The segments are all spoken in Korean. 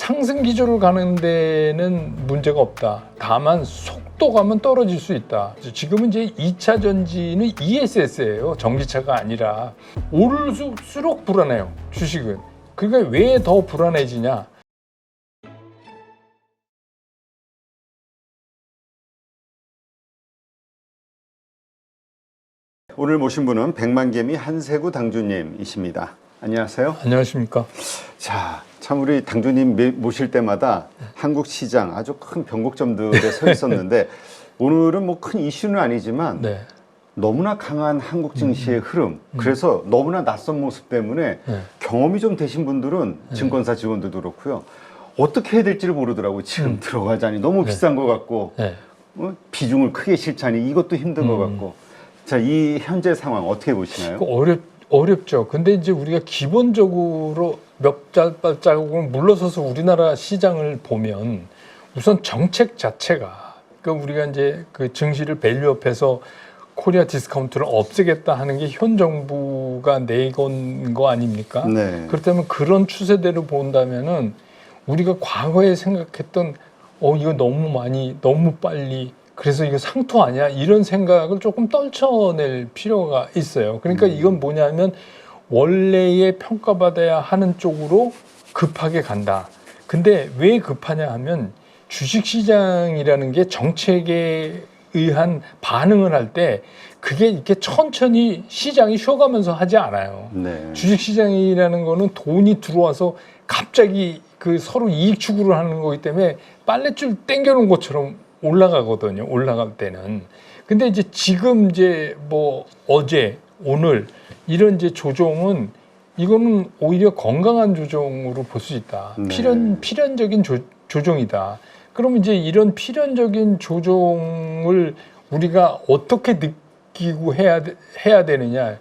상승 기조를 가는 데는 문제가 없다. 다만 속도감은 떨어질 수 있다. 지금은 이제 2차 전지는 ESS예요. 전기차가 아니라. 오를수록 불안해요. 주식은. 그러니까 왜 더 불안해지냐? 오늘 모신 분은 백만개미 한세구 당주님이십니다. 안녕하세요. 안녕하십니까? 자, 참 우리 당주님 모실 때마다 한국 시장 아주 큰 변곡점들에 서 있었는데 오늘은 뭐 큰 이슈는 아니지만 네. 너무나 강한 한국 증시의 흐름, 그래서 너무나 낯선 모습 때문에 경험이 좀 되신 분들은 증권사 직원들도 그렇고요. 어떻게 해야 될지를 모르더라고요. 지금 들어가자니 너무 비싼 것 같고 비중을 크게 실자니 이것도 힘든 것 같고. 자, 이 현재 상황 어떻게 보시나요? 어렵죠. 근데 이제 우리가 기본적으로 몇 발자국을 물러서서 우리나라 시장을 보면 우선 정책 자체가, 그러니까 우리가 이제 그 증시를 밸류업해서 코리아 디스카운트를 없애겠다 하는 게 현 정부가 내건 거 아닙니까? 네. 그렇다면 그런 추세대로 본다면은 우리가 과거에 생각했던 이거 너무 빨리, 그래서 이거 상투 아니야? 이런 생각을 조금 떨쳐낼 필요가 있어요. 그러니까 이건 뭐냐면 원래의 평가받아야 하는 쪽으로 급하게 간다. 근데 왜 급하냐 하면 주식시장이라는 게 정책에 의한 반응을 할 때 그게 이렇게 천천히 시장이 쉬어가면서 하지 않아요. 네. 주식시장이라는 거는 돈이 들어와서 갑자기 그 서로 이익 추구를 하는 거기 때문에 빨랫줄 당겨놓은 것처럼 올라가거든요. 올라갈 때는. 근데 이제 지금 이제 뭐 어제, 오늘 이런 이제 조정은 이거는 오히려 건강한 조정으로 볼 수 있다. 네. 필연적인 조정이다. 그럼 이제 이런 필연적인 조정을 우리가 어떻게 느끼고 해야 되느냐?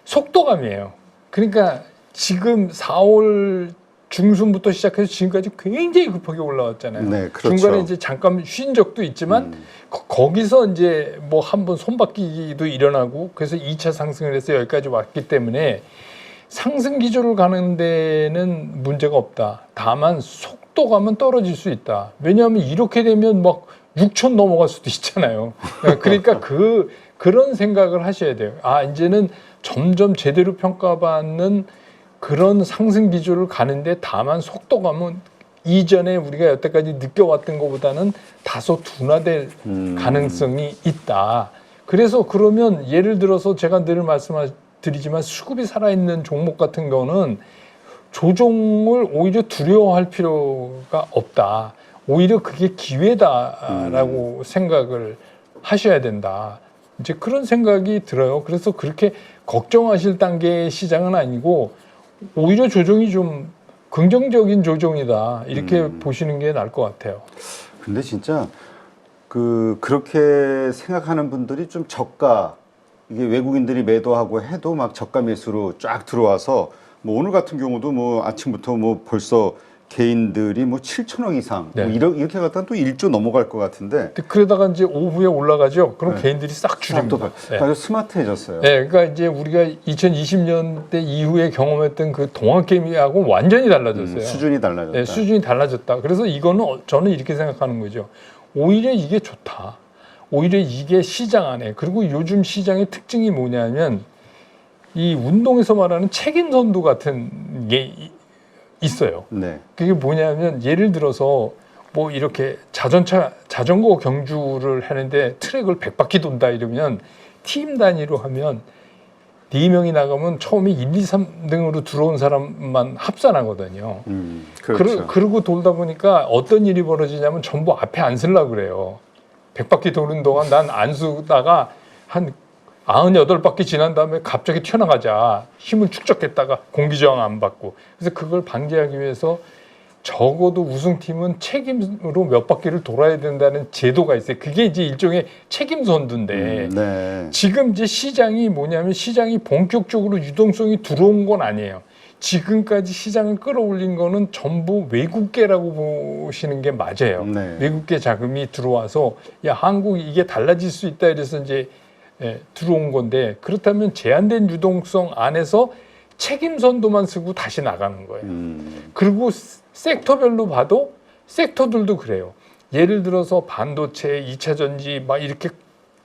속도감이에요. 그러니까 지금 4월 중순부터 시작해서 지금까지 굉장히 급하게 올라왔잖아요. 네, 그렇죠. 중간에 이제 잠깐 쉰 적도 있지만 거기서 이제 뭐 한번 손바뀌기도 일어나고 그래서 2차 상승을 해서 여기까지 왔기 때문에 상승 기조를 가는 데는 문제가 없다. 다만 속도감은 떨어질 수 있다. 왜냐하면 이렇게 되면 막 6천 넘어갈 수도 있잖아요. 그러니까 그런 생각을 하셔야 돼요. 아, 이제는 점점 제대로 평가받는 그런 상승 기조를 가는데 다만 속도감은 이전에 우리가 여태까지 느껴왔던 것보다는 다소 둔화될 가능성이 있다. 그래서 그러면 예를 들어서 제가 늘 말씀드리지만 수급이 살아있는 종목 같은 거는 조정을 오히려 두려워할 필요가 없다. 오히려 그게 기회다라고 생각을 하셔야 된다. 이제 그런 생각이 들어요. 그래서 그렇게 걱정하실 단계의 시장은 아니고 오히려 조정이 좀 긍정적인 조정이다. 이렇게 보시는 게 나을 것 같아요. 근데 진짜 그렇게 생각하는 분들이 좀 저가, 이게 외국인들이 매도하고 해도 막 저가 매수로 쫙 들어와서 뭐 오늘 같은 경우도 뭐 아침부터 뭐 벌써 개인들이 뭐 7천억 이상 네. 뭐 이렇게 갔다 또 1조 넘어갈 것 같은데. 그러다가 이제 오후에 올라가죠. 그럼 개인들이 싹 줄입니다. 아주 스마트해졌어요. 네, 그러니까 이제 우리가 2020년대 이후에 경험했던 그 동학 게임하고 완전히 달라졌어요. 수준이 달라졌다. 네, 수준이 달라졌다. 그래서 이거는 저는 이렇게 생각하는 거죠. 오히려 이게 좋다. 오히려 이게 시장 안에, 그리고 요즘 시장의 특징이 뭐냐면 이 운동에서 말하는 책임 선도 같은 게 있어요. 네. 그게 뭐냐면 예를 들어서 뭐 이렇게 자전거 경주를 하는데 트랙을 100바퀴 돈다 이러면 팀 단위로 하면 4명이 나가면 처음에 1, 2, 3등으로 들어온 사람만 합산하거든요. 그렇죠. 그러고 돌다 보니까 어떤 일이 벌어지냐면 전부 앞에 안 쓰려고 그래요. 100바퀴 도는 동안 난 안 쓰다가 한 98바퀴 지난 다음에 갑자기 튀어나가자. 힘을 축적했다가 공기저항 안 받고. 그래서 그걸 방지하기 위해서 적어도 우승팀은 책임으로 몇 바퀴를 돌아야 된다는 제도가 있어요. 그게 이제 일종의 책임 선두인데 네. 지금 이제 시장이 뭐냐면 시장이 본격적으로 유동성이 들어온 건 아니에요. 지금까지 시장을 끌어올린 거는 전부 외국계라고 보시는 게 맞아요. 네. 외국계 자금이 들어와서 야, 한국이 이게 달라질 수 있다 이래서 이제 들어온 건데, 그렇다면 제한된 유동성 안에서 책임선도만 쓰고 다시 나가는 거예요. 그리고 섹터별로 봐도 섹터들도 그래요. 예를 들어서 반도체, 2차 전지 막 이렇게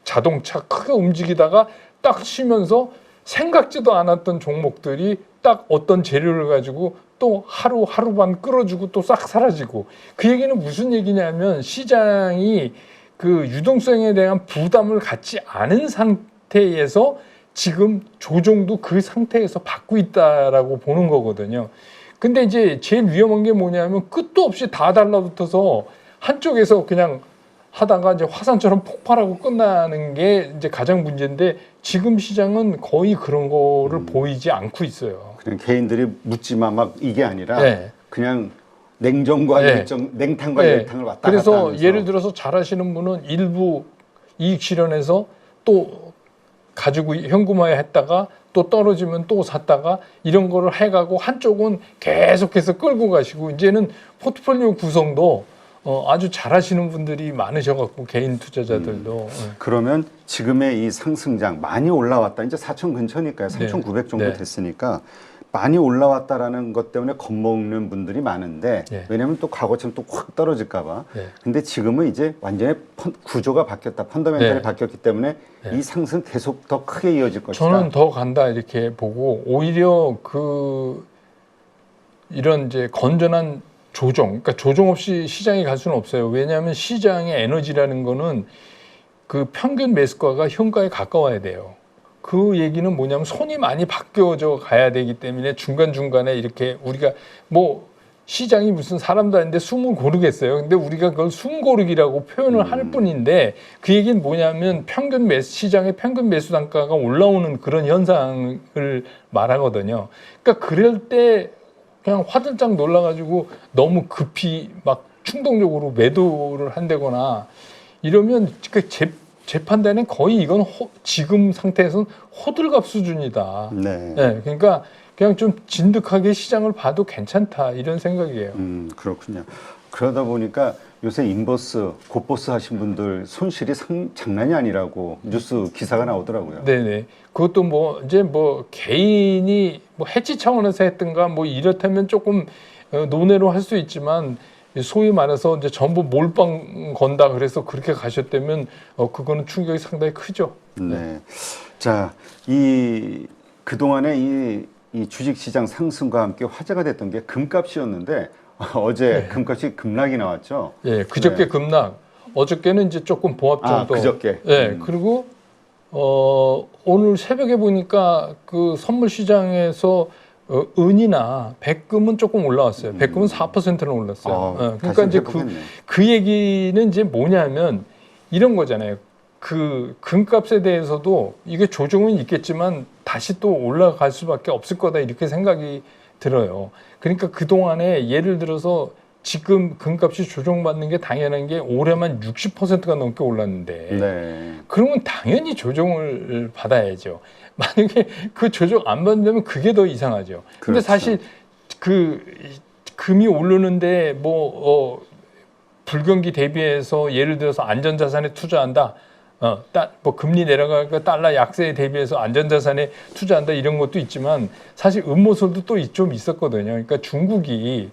자동차 크게 움직이다가 딱 쉬면서 생각지도 않았던 종목들이 딱 어떤 재료를 가지고 또 하루반 끌어주고 또 싹 사라지고, 그 얘기는 무슨 얘기냐면 시장이 그 유동성에 대한 부담을 갖지 않은 상태에서 지금 조정도 그 상태에서 받고 있다라고 보는 거거든요. 근데 이제 제일 위험한 게 뭐냐면 끝도 없이 다 달라붙어서 한쪽에서 그냥 하다가 이제 화산처럼 폭발하고 끝나는 게 이제 가장 문제인데, 지금 시장은 거의 그런 거를 보이지 않고 있어요. 그냥 개인들이 묻지마 막 이게 아니라 네. 그냥 냉정과 네. 냉탕과 네. 열탕을 왔다 갔다 그래서 하면서. 예를 들어서 잘하시는 분은 일부 이익 실현해서 또 가지고 현금화했다가 또 떨어지면 또 샀다가 이런 거를 해가고, 한쪽은 계속해서 끌고 가시고, 이제는 포트폴리오 구성도 아주 잘하시는 분들이 많으셔갖고, 개인 투자자들도. 그러면 지금의 이 상승장 많이 올라왔다. 이제 4천 근처니까요. 3,900 정도 네. 됐으니까 많이 올라왔다라는 것 때문에 겁먹는 분들이 많은데, 네. 왜냐하면 또 과거처럼 또 확 떨어질까 봐. 네. 근데 지금은 이제 완전히 구조가 바뀌었다. 펀더멘탈이 네. 바뀌었기 때문에 네. 이 상승 계속 더 크게 이어질 것이다. 저는 더 간다 이렇게 보고, 오히려 이런 이제 건전한 조정, 그러니까 조정 없이 시장이 갈 수는 없어요. 왜냐하면 시장의 에너지라는 거는 그 평균 매수가가 현가에 가까워야 돼요. 그 얘기는 뭐냐면 손이 많이 바뀌어져 가야 되기 때문에 중간중간에 이렇게 우리가 뭐 시장이 무슨 사람도 아닌데 숨을 고르겠어요. 근데 우리가 그걸 숨 고르기라고 표현을 할 뿐인데, 그 얘기는 뭐냐면 시장의 평균 매수 단가가 올라오는 그런 현상을 말하거든요. 그러니까 그럴 때 그냥 화들짝 놀라가지고 너무 급히 막 충동적으로 매도를 한다거나 이러면 제 판단엔 거의 이건 지금 상태에서는 호들갑 수준이다. 네. 네, 그러니까 그냥 좀 진득하게 시장을 봐도 괜찮다 이런 생각이에요. 그렇군요. 그러다 보니까 요새 인버스, 곱버스 하신 분들 손실이 장난이 아니라고 뉴스 기사가 나오더라고요. 네네. 그것도 뭐 이제 뭐 개인이 뭐 해치 차원에서 했든가 뭐 이렇다면 조금 논외로 할 수 있지만, 소위 말해서 이제 전부 몰빵 건다 그래서 그렇게 가셨다면 그거는 충격이 상당히 크죠. 네. 자, 그동안에 이 주식시장 상승과 함께 화제가 됐던 게 금값이었는데, 어제 네. 금값이 급락이 나왔죠. 예, 그저께 네. 급락. 어저께는 이제 조금 보합 정도. 그저께. 예, 그리고 오늘 새벽에 보니까 그 선물 시장에서 은이나 백금은 조금 올라왔어요. 백금은 4%는 올랐어요. 예, 그러니까 이제 그 얘기는 이제 뭐냐면 이런 거잖아요. 그 금값에 대해서도 이게 조정은 있겠지만 다시 또 올라갈 수밖에 없을 거다 이렇게 생각이 들어요. 그러니까 그동안에 예를 들어서 지금 금값이 조정받는 게 당연한 게 올해만 60%가 넘게 올랐는데, 네. 그러면 당연히 조정을 받아야죠. 만약에 그 조정 안 받는다면 그게 더 이상하죠. 근데 그렇죠. 사실 금이 오르는데 불경기 대비해서 예를 들어서 안전자산에 투자한다. 뭐 금리 내려가니까 달러 약세에 대비해서 안전자산에 투자한다 이런 것도 있지만, 사실 음모설도 또 좀 있었거든요. 그러니까 중국이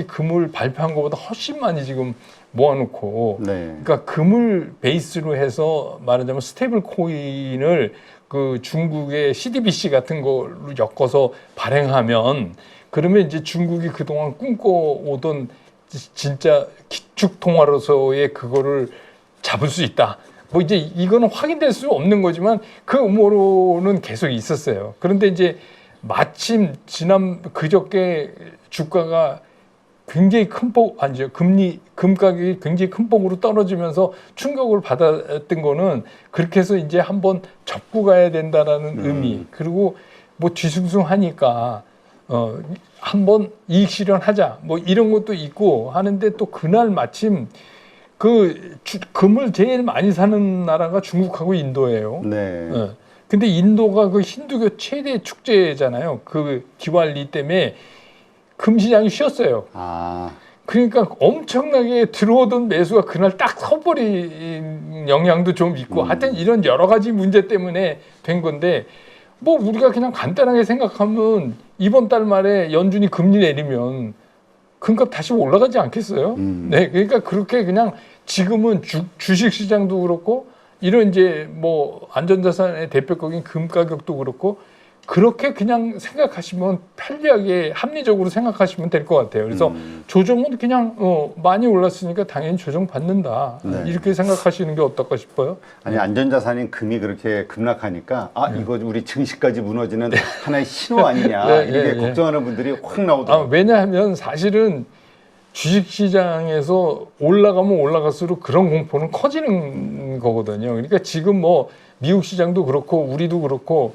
금을 발표한 것보다 훨씬 많이 지금 모아놓고, 네. 그러니까 금을 베이스로 해서 말하자면 스테이블 코인을 그 중국의 CDBC 같은 걸로 엮어서 발행하면, 그러면 이제 중국이 그동안 꿈꿔오던 진짜 기축 통화로서의 그거를 잡을 수 있다. 뭐 이제 이거는 확인될 수 없는 거지만 그 음모론은 계속 있었어요. 그런데 이제 마침 그저께 주가가 굉장히 금 가격이 굉장히 큰 폭으로 떨어지면서 충격을 받았던 거는, 그렇게 해서 이제 한번 접고 가야 된다라는 의미, 그리고 뭐 뒤숭숭하니까 한번 이익 실현하자 뭐 이런 것도 있고 하는데, 또 그날 마침 금을 제일 많이 사는 나라가 중국하고 인도예요. 네. 근데 인도가 그 힌두교 최대 축제잖아요. 그 디왈리 때문에 금 시장이 쉬었어요. 그러니까 엄청나게 들어오던 매수가 그날 딱 서버린 영향도 좀 있고, 하여튼 이런 여러 가지 문제 때문에 된 건데, 뭐 우리가 그냥 간단하게 생각하면 이번 달 말에 연준이 금리 내리면 금값 다시 올라가지 않겠어요? 네, 그러니까 그렇게 그냥 지금은 주식 시장도 그렇고 이런 이제 뭐 안전자산의 대표격인 금 가격도 그렇고 그렇게 그냥 생각하시면 편리하게 합리적으로 생각하시면 될 것 같아요. 그래서 조정은 그냥 많이 올랐으니까 당연히 조정 받는다. 네. 이렇게 생각하시는 게 어떨까 싶어요. 아니 안전자산인 금이 그렇게 급락하니까 이거 우리 증시까지 무너지는 하나의 신호 아니냐 네, 이렇게 네, 걱정하는 분들이 확 나오더라고요. 왜냐하면 사실은 주식시장에서 올라가면 올라갈수록 그런 공포는 커지는 거거든요. 그러니까 지금 뭐 미국 시장도 그렇고 우리도 그렇고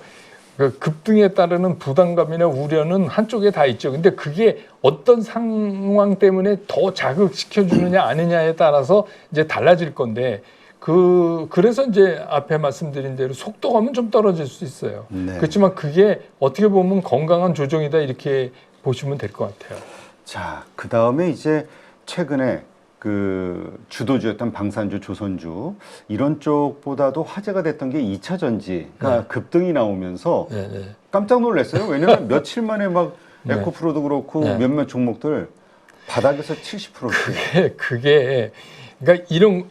그 급등에 따르는 부담감이나 우려는 한쪽에 다 있죠. 근데 그게 어떤 상황 때문에 더 자극시켜주느냐 아니냐에 따라서 이제 달라질 건데 그래서 이제 앞에 말씀드린 대로 속도감은 좀 떨어질 수 있어요. 네. 그렇지만 그게 어떻게 보면 건강한 조정이다 이렇게 보시면 될 것 같아요. 자, 그 다음에 이제 최근에 그 주도주였던 방산주, 조선주 이런 쪽보다도 화제가 됐던 게 2차 전지가 급등이 나오면서 깜짝 놀랐어요. 왜냐하면 며칠 만에 막 에코프로도 그렇고 몇몇 종목들 바닥에서 70%씩. 그게 그러니까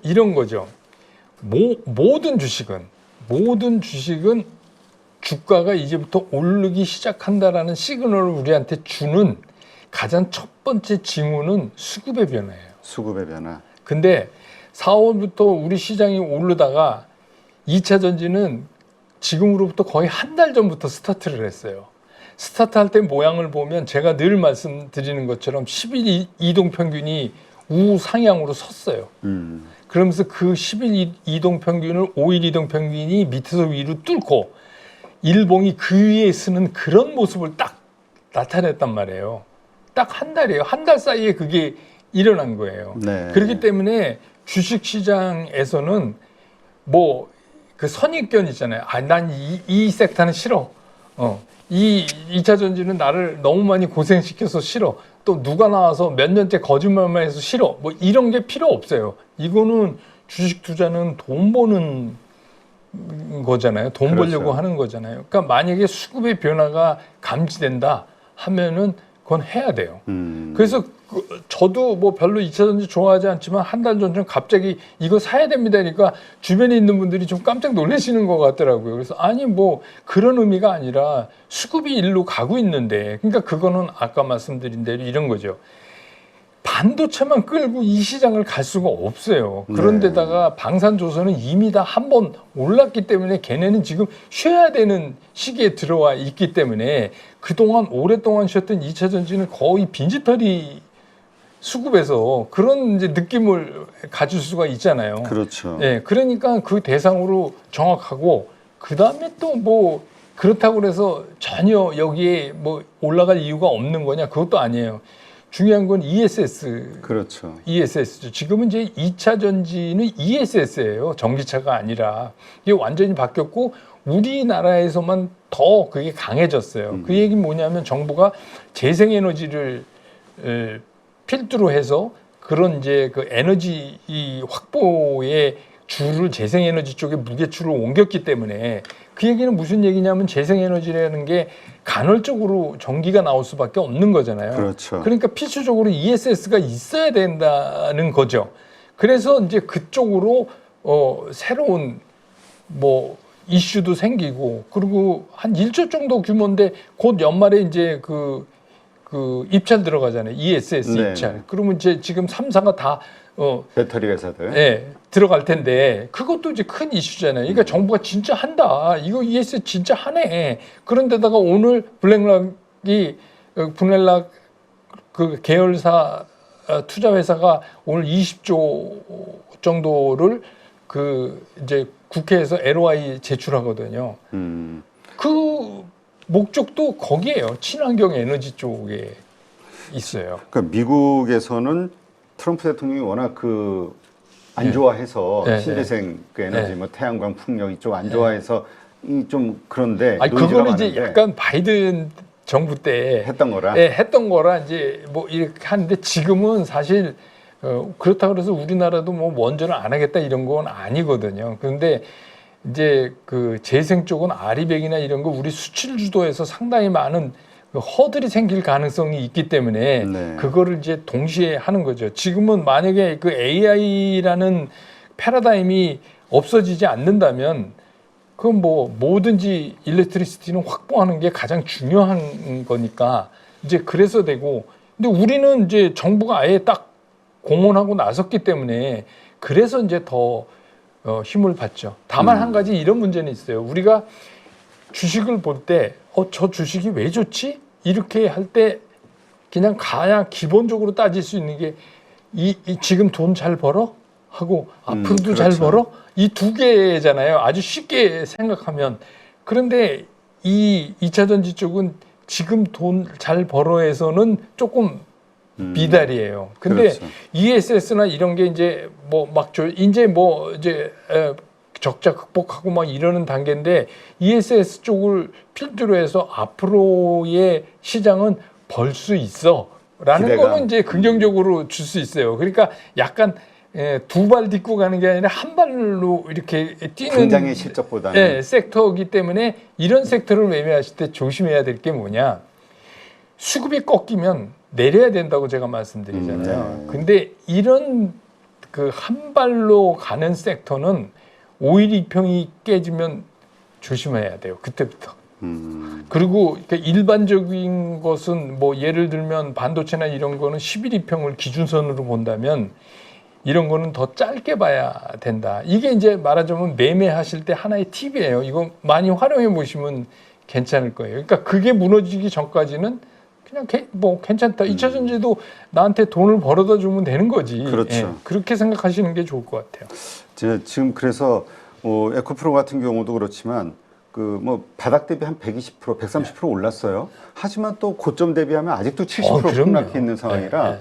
이런 거죠. 모든 주식은 주가가 이제부터 오르기 시작한다라는 시그널을 우리한테 주는 가장 첫 번째 징후는 수급의 변화예요. 수급의 변화. 근데 4월부터 우리 시장이 오르다가 2차 전지는 지금으로부터 거의 한 달 전부터 스타트를 했어요. 스타트할 때 모양을 보면 제가 늘 말씀드리는 것처럼 10일 이동 평균이 우상향으로 섰어요. 그러면서 그 10일 이동 평균을 5일 이동 평균이 밑에서 위로 뚫고 일봉이 그 위에 쓰는 그런 모습을 딱 나타냈단 말이에요. 딱 한 달이에요. 한 달 사이에 그게 일어난 거예요. 네. 그렇기 때문에 주식시장에서는 뭐 그 선입견 있잖아요. 난 이 섹터는 싫어. 이 2차 전지는 나를 너무 많이 고생시켜서 싫어. 또 누가 나와서 몇 년째 거짓말만 해서 싫어. 뭐 이런 게 필요 없어요. 이거는 주식 투자는 돈 버는 거잖아요. 돈 그렇죠. 벌려고 하는 거잖아요. 그러니까 만약에 수급의 변화가 감지된다 하면은 그건 해야 돼요. 그래서 저도 뭐 별로 2차 전지 좋아하지 않지만 한 달 전쯤 갑자기 이거 사야 됩니다니까 주변에 있는 분들이 좀 깜짝 놀라시는 것 같더라고요. 그래서 아니 뭐 그런 의미가 아니라 수급이 일로 가고 있는데 그러니까 그거는 아까 말씀드린 대로 이런 거죠. 반도체만 끌고 이 시장을 갈 수가 없어요. 그런데다가 방산조선은 이미 다 한 번 올랐기 때문에 걔네는 지금 쉬어야 되는 시기에 들어와 있기 때문에 그동안 오랫동안 쉬었던 2차 전지는 거의 빈지털이 수급에서 그런 이제 느낌을 가질 수가 있잖아요. 그렇죠. 네, 그러니까 그 대상으로 정확하고 그 다음에 또 뭐 그렇다고 그래서 전혀 여기에 뭐 올라갈 이유가 없는 거냐 그것도 아니에요. 중요한 건 ESS. 그렇죠. ESS죠. 지금은 이제 2차 전지는 ESS예요. 전기차가 아니라. 이게 완전히 바뀌었고 우리나라에서만 더 그게 강해졌어요. 그 얘기는 뭐냐면 정부가 재생에너지를 필두로 해서 그런 이제 그 에너지 확보의 주를 재생에너지 쪽에 무게추를 옮겼기 때문에 그 얘기는 무슨 얘기냐면 재생에너지라는 게 간헐적으로 전기가 나올 수밖에 없는 거잖아요. 그렇죠. 그러니까 필수적으로 ESS가 있어야 된다는 거죠. 그래서 이제 그쪽으로 새로운 뭐 이슈도 생기고 그리고 한 1조 정도 규모인데 곧 연말에 이제 그 입찰 들어가잖아요. ESS 네. 입찰. 그러면 이제 지금 3사가 다 배터리 회사들. 네, 들어갈 텐데 그것도 이제 큰 이슈잖아요. 그러니까 정부가 진짜 한다. 이거 ESS 진짜 하네. 그런데다가 오늘 브렐락 그 계열사 투자 회사가 오늘 20조 정도를 그 이제 국회에서 LOI 제출하거든요. 그 목적도 거기에요. 친환경 에너지 쪽에 있어요. 그러니까 미국에서는 트럼프 대통령이 워낙 안 좋아해서 신재생 그 에너지 뭐 태양광 풍력 이쪽 안 좋아해서 이 좀 그런데 아니 그거는 이제 약간 바이든 정부 때 했던 거라. 했던 거라 이제 뭐 이렇게 하는데 지금은 사실 그렇다고 해서 우리나라도 뭐 원전을 안 하겠다 이런 건 아니거든요. 그런데 이제 그 재생 쪽은 아리백이나 이런 거 우리 수출 주도에서 상당히 많은 그 허들이 생길 가능성이 있기 때문에 네. 그거를 이제 동시에 하는 거죠. 지금은 만약에 그 AI라는 패러다임이 없어지지 않는다면 그건 뭐 뭐든지 일렉트리시티는 확보하는 게 가장 중요한 거니까 이제 그래서 되고, 근데 우리는 이제 정부가 아예 딱 공언하고 나섰기 때문에 그래서 이제 더 힘을 받죠. 다만 한 가지 이런 문제는 있어요. 우리가 주식을 볼 때 저 주식이 왜 좋지? 이렇게 할 때 그냥 기본적으로 따질 수 있는 게 지금 돈 잘 벌어? 하고 앞으로도 잘 그렇죠. 벌어? 이 두 개잖아요. 아주 쉽게 생각하면. 그런데 이 2차 전지 쪽은 지금 돈 잘 벌어에서는 조금 미달이에요. 근데 그렇죠. ESS나 이런 게 이제 이제 적자 극복하고 막 이러는 단계인데 ESS 쪽을 필두로 해서 앞으로의 시장은 벌 수 있어라는 기대감. 거는 이제 긍정적으로 줄 수 있어요. 그러니까 약간 두 발 딛고 가는 게 아니라 한 발로 이렇게 뛰는 당장의 실적보다는 섹터이기 때문에 이런 섹터를 매매하실 때 조심해야 될 게 뭐냐? 수급이 꺾이면 내려야 된다고 제가 말씀드리잖아요. 네. 근데 이런 그 한 발로 가는 섹터는 5일 2평이 깨지면 조심해야 돼요. 그때부터. 그리고 그러니까 일반적인 것은 뭐 예를 들면 반도체나 이런 거는 11 2평을 기준선으로 본다면 이런 거는 더 짧게 봐야 된다. 이게 이제 말하자면 매매하실 때 하나의 팁이에요. 이거 많이 활용해 보시면 괜찮을 거예요. 그러니까 그게 무너지기 전까지는 그냥 뭐 괜찮다. 2차 전지도 나한테 돈을 벌어다 주면 되는 거지. 그렇죠. 그렇게 생각하시는 게 좋을 것 같아요. 지금 그래서 에코프로 같은 경우도 그렇지만 그 뭐 바닥 대비 한 120%, 130% 올랐어요. 하지만 또 고점 대비하면 아직도 70% 그럼요. 폭락해 있는 상황이라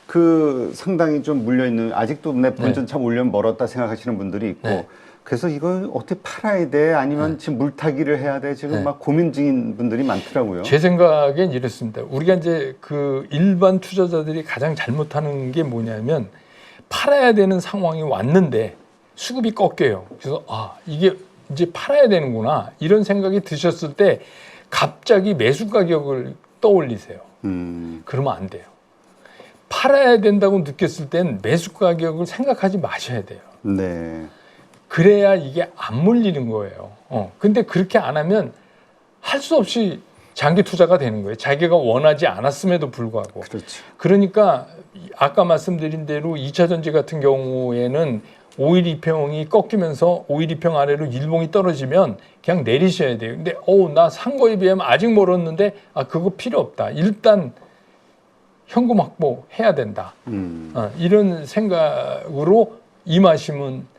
그 상당히 좀 물려 있는, 아직도 내 본전 참 올려면 멀었다 생각하시는 분들이 있고 그래서 이걸 어떻게 팔아야 돼? 아니면 지금 물타기를 해야 돼? 지금 막 고민 중인 분들이 많더라고요. 제 생각엔 이렇습니다. 우리가 이제 그 일반 투자자들이 가장 잘못하는 게 뭐냐면 팔아야 되는 상황이 왔는데 수급이 꺾여요. 그래서 이게 이제 팔아야 되는구나 이런 생각이 드셨을 때 갑자기 매수 가격을 떠올리세요. 그러면 안 돼요. 팔아야 된다고 느꼈을 땐 매수 가격을 생각하지 마셔야 돼요. 네. 그래야 이게 안 물리는 거예요. 근데 그렇게 안 하면 할 수 없이 장기 투자가 되는 거예요. 자기가 원하지 않았음에도 불구하고. 그렇죠. 그러니까 아까 말씀드린 대로 2차 전지 같은 경우에는 5일 2평이 꺾이면서 5일 2평 아래로 일봉이 떨어지면 그냥 내리셔야 돼요. 근데 나 산 거에 비하면 아직 멀었는데 그거 필요 없다. 일단 현금 확보해야 된다. 이런 생각으로 임하시면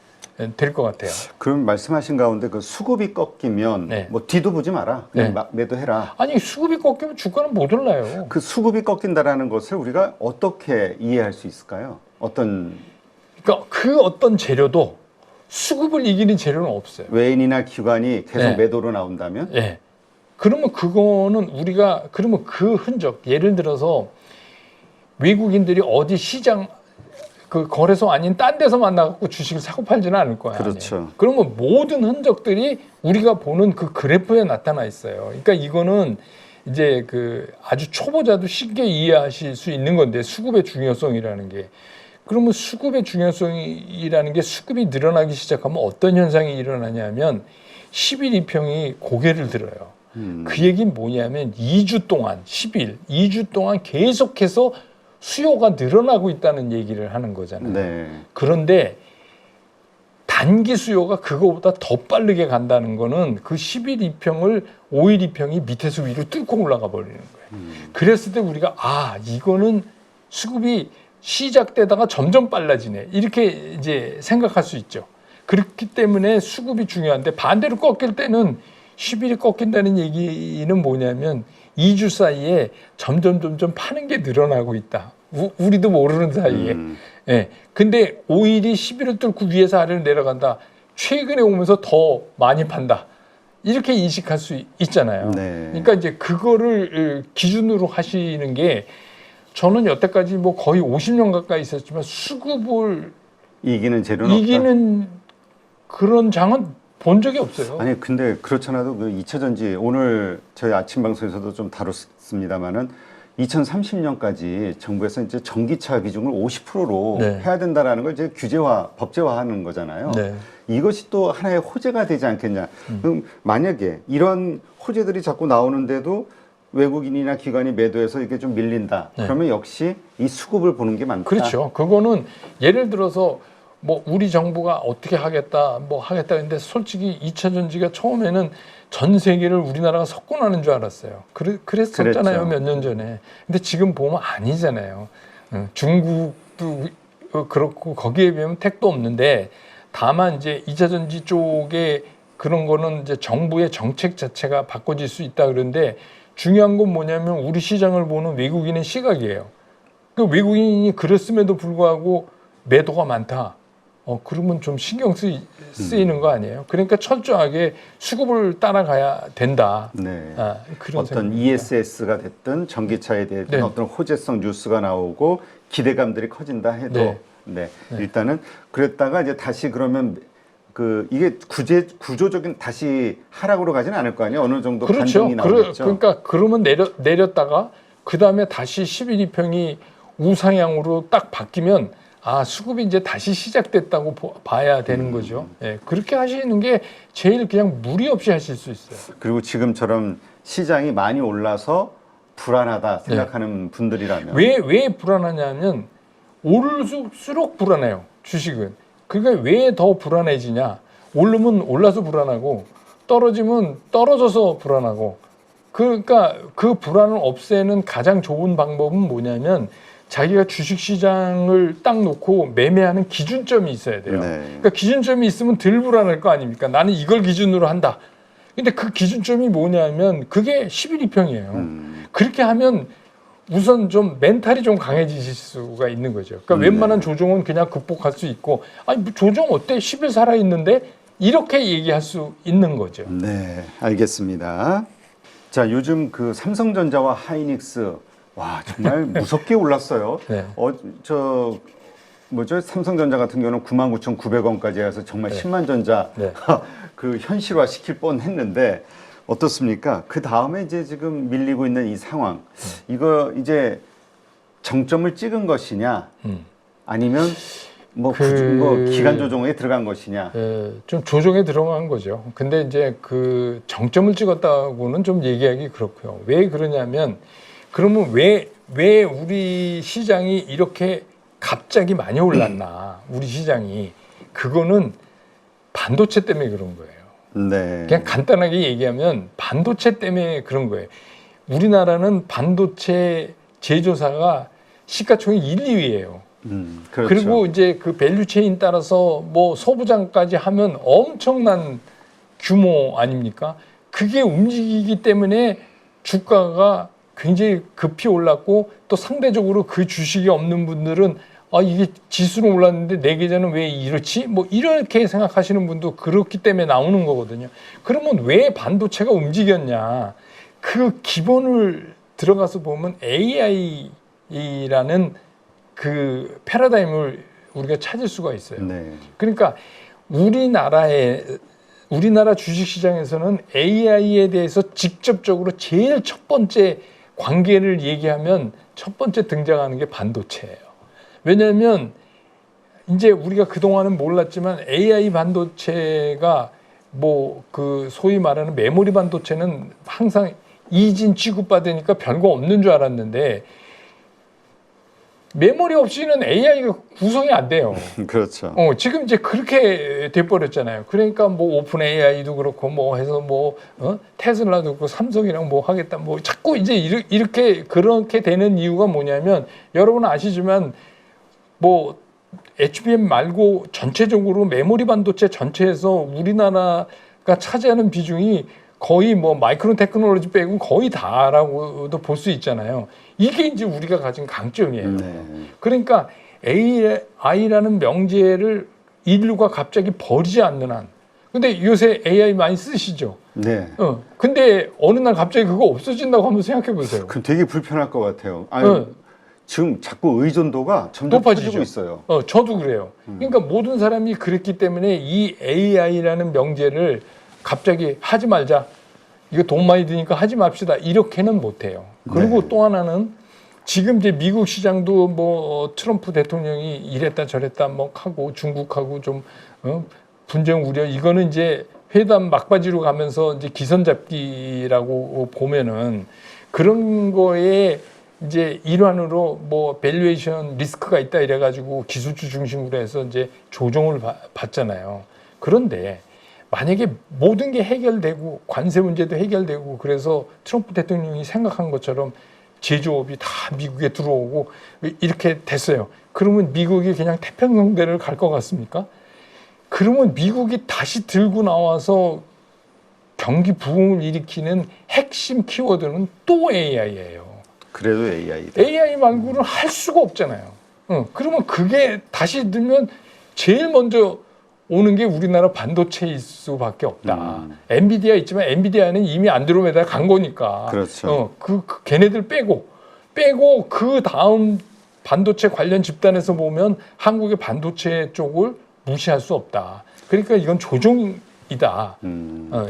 될 것 같아요. 그럼 말씀하신 가운데 그 수급이 꺾이면 뭐 뒤도 보지 마라. 그냥 매도해라. 아니 수급이 꺾이면 주가는 못 올라요. 그 수급이 꺾인다라는 것을 우리가 어떻게 이해할 수 있을까요? 그러니까 그 어떤 재료도 수급을 이기는 재료는 없어요. 외인이나 기관이 계속 매도로 나온다면? 그러면 그거는 그러면 그 흔적, 예를 들어서 외국인들이 어디 시장 그 거래소 아닌 딴 데서 만나갖고 주식을 사고 팔지는 않을 거야. 그렇죠. 그러면 모든 흔적들이 우리가 보는 그 그래프에 나타나 있어요. 그러니까 이거는 이제 그 아주 초보자도 쉽게 이해하실 수 있는 건데 수급의 중요성이라는 게. 그러면 수급의 중요성이라는 게 수급이 늘어나기 시작하면 어떤 현상이 일어나냐면 11 2평이 고개를 들어요. 그 얘기는 뭐냐면 2주 동안 2주 동안 계속해서 수요가 늘어나고 있다는 얘기를 하는 거잖아요. 네. 그런데 단기 수요가 그거보다 더 빠르게 간다는 거는 그 11 2평을 5일 2평이 밑에서 위로 뚫고 올라가 버리는 거예요. 그랬을 때 우리가 이거는 수급이 시작되다가 점점 빨라지네. 이렇게 이제 생각할 수 있죠. 그렇기 때문에 수급이 중요한데 반대로 꺾일 때는 10일이 꺾인다는 얘기는 뭐냐면 2주 사이에 점점 파는 게 늘어나고 있다. 우리도 모르는 사이에. 근데 5일이 10일을 뚫고 위에서 아래로 내려간다. 최근에 오면서 더 많이 판다. 이렇게 인식할 수 있잖아요. 그러니까 이제 그거를 기준으로 하시는 게 저는 여태까지 뭐 거의 50년 가까이 있었지만 수급을 이기는 재료는 이기는 그런 장은 본 적이 없어요. 아니 근데 그렇잖아도 그 2차 전지 오늘 저희 아침 방송에서도 좀 다뤘습니다만은 2030년까지 정부에서 이제 전기차 비중을 50%로 네. 해야 된다라는 걸 이제 법제화하는 거잖아요. 네. 이것이 또 하나의 호재가 되지 않겠냐. 그럼 만약에 이런 호재들이 자꾸 나오는데도 외국인이나 기관이 매도해서 이게 좀 밀린다. 네. 그러면 역시 이 수급을 보는 게 많다. 그렇죠. 그거는 예를 들어서 뭐 우리 정부가 어떻게 하겠다, 뭐 하겠다 했는데 솔직히 2차 전지가 처음에는 전 세계를 우리나라가 석권하는 줄 알았어요. 그랬었잖아요. 그랬죠. 몇 년 전에. 근데 지금 보면 아니잖아요. 중국도 그렇고 거기에 비하면 택도 없는데 다만 이제 2차 전지 쪽에 그런 거는 이제 정부의 정책 자체가 바꿔질 수 있다 그런데 중요한 건 뭐냐면 우리 시장을 보는 외국인의 시각이에요. 그 외국인이 그랬음에도 불구하고 매도가 많다. 그러면 좀 신경 쓰이는 거 아니에요? 그러니까 철저하게 수급을 따라가야 된다. 네. 그런 어떤 생각입니다. ESS가 됐든 전기차에 대한 네. 어떤 호재성 뉴스가 나오고 기대감들이 커진다 해도 네. 네. 일단은 그랬다가 이제 다시 그러면 그 이게 구조적인 다시 하락으로 가지는 않을 거 아니에요? 어느 정도 그렇죠. 반등이 나오겠죠. 그러니까 그러면 내렸다가 그 다음에 다시 11.2평이 우상향으로 딱 바뀌면 수급이 이제 다시 시작됐다고 봐야 되는 거죠. 예, 그렇게 하시는 게 제일 그냥 무리 없이 하실 수 있어요. 그리고 지금처럼 시장이 많이 올라서 불안하다 생각하는 분들이라면 왜 불안하냐면 오를수록 불안해요. 주식은. 그러니까 왜 더 불안해지냐? 오르면 올라서 불안하고 떨어지면 떨어져서 불안하고 그러니까 그 불안을 없애는 가장 좋은 방법은 뭐냐면 자기가 주식시장을 딱 놓고 매매하는 기준점이 있어야 돼요. 네. 그러니까 기준점이 있으면 덜 불안할 거 아닙니까? 나는 이걸 기준으로 한다. 근데 그 기준점이 뭐냐면 그게 11.2평이에요. 그렇게 하면 우선 좀 멘탈이 좀 강해지실 수가 있는 거죠. 그러니까 웬만한 조정은 그냥 극복할 수 있고 아니 뭐 조정 어때? 10일 살아있는데 이렇게 얘기할 수 있는 거죠. 네, 알겠습니다. 자, 요즘 그 삼성전자와 하이닉스 와 정말 무섭게 올랐어요. 네. 삼성전자 같은 경우는 99,900원까지 해서 정말 네. 10만 전자 네. 그 현실화 시킬 뻔했는데 어떻습니까? 그 다음에 이제 지금 밀리고 있는 이 상황, 이거 이제 정점을 찍은 것이냐, 아니면 뭐 기간 조정에 들어간 것이냐? 좀 조정에 들어간 거죠. 근데 이제 그 정점을 찍었다고는 좀 얘기하기 그렇고요. 왜 그러냐면 그러면 왜 우리 시장이 이렇게 갑자기 많이 올랐나? 우리 시장이 그거는 반도체 때문에 그런 거예요. 네. 그냥 간단하게 얘기하면 반도체 때문에 그런 거예요. 우리나라는 반도체 제조사가 시가총액 1, 2위예요. 그렇죠. 그리고 이제 그 밸류체인 따라서 뭐 소부장까지 하면 엄청난 규모 아닙니까? 그게 움직이기 때문에 주가가 굉장히 급히 올랐고 또 상대적으로 그 주식이 없는 분들은 이게 지수로 올랐는데 내 계좌는 왜 이렇지? 뭐 이렇게 생각하시는 분도 그렇기 때문에 나오는 거거든요. 그러면 왜 반도체가 움직였냐? 그 기본을 들어가서 보면 AI라는 그 패러다임을 우리가 찾을 수가 있어요. 네. 그러니까 우리나라 주식시장에서는 AI에 대해서 직접적으로 제일 첫 번째 관계를 얘기하면 첫 번째 등장하는 게 반도체예요. 왜냐하면 이제 우리가 그동안은 몰랐지만 AI 반도체가 뭐 그 소위 말하는 메모리 반도체는 항상 이진 취급받으니까 별거 없는 줄 알았는데 메모리 없이는 AI가 구성이 안 돼요. 그렇죠. 지금 이제 그렇게 돼버렸잖아요. 그러니까 뭐 오픈 AI도 그렇고 뭐 해서 뭐 테슬라도 그렇고 삼성이랑 뭐 하겠다 뭐 자꾸 이제 이렇게 그렇게 되는 이유가 뭐냐면 여러분 아시지만 뭐 HBM 말고 전체적으로 메모리 반도체 전체에서 우리나라가 차지하는 비중이 거의 뭐 마이크론 테크놀로지 빼고 거의 다라고도 볼 수 있잖아요. 이게 이제 우리가 가진 강점이에요. 네. 그러니까 AI라는 명제를 인류가 갑자기 버리지 않는 한. 근데 요새 AI 많이 쓰시죠? 네. 근데 어느 날 갑자기 그거 없어진다고 한번 생각해 보세요. 그럼 되게 불편할 것 같아요. 아니, 지금 자꾸 의존도가 점점 높아지죠. 커지고 있어요. 저도 그래요. 그러니까 모든 사람이 그랬기 때문에 이 AI라는 명제를 갑자기 하지 말자. 이거 돈 많이 드니까 하지 맙시다. 이렇게는 못해요. 그리고 네. 또 하나는 지금 이제 미국 시장도 뭐 트럼프 대통령이 이랬다 저랬다 뭐 하고 중국하고 좀 분쟁 우려 이거는 이제 회담 막바지로 가면서 이제 기선 잡기라고 보면은 그런 거에 이제 일환으로 뭐 밸류에이션 리스크가 있다 이래가지고 기술주 중심으로 해서 이제 조정을 받잖아요. 그런데 만약에 모든 게 해결되고 관세 문제도 해결되고 그래서 트럼프 대통령이 생각한 것처럼 제조업이 다 미국에 들어오고 이렇게 됐어요. 그러면 미국이 그냥 태평양대를 갈 것 같습니까? 그러면 미국이 다시 들고 나와서 경기 부흥을 일으키는 핵심 키워드는 또 AI예요. 그래도 AI다. AI 말고는 할 수가 없잖아요. 그러면 그게 다시 들면 제일 먼저 오는 게 우리나라 반도체일 수밖에 없다. 엔비디아 있지만 엔비디아는 이미 안드로메다 간 거니까. 그렇죠. 걔네들 빼고 그 다음 반도체 관련 집단에서 보면 한국의 반도체 쪽을 무시할 수 없다. 그러니까 이건 조종이다.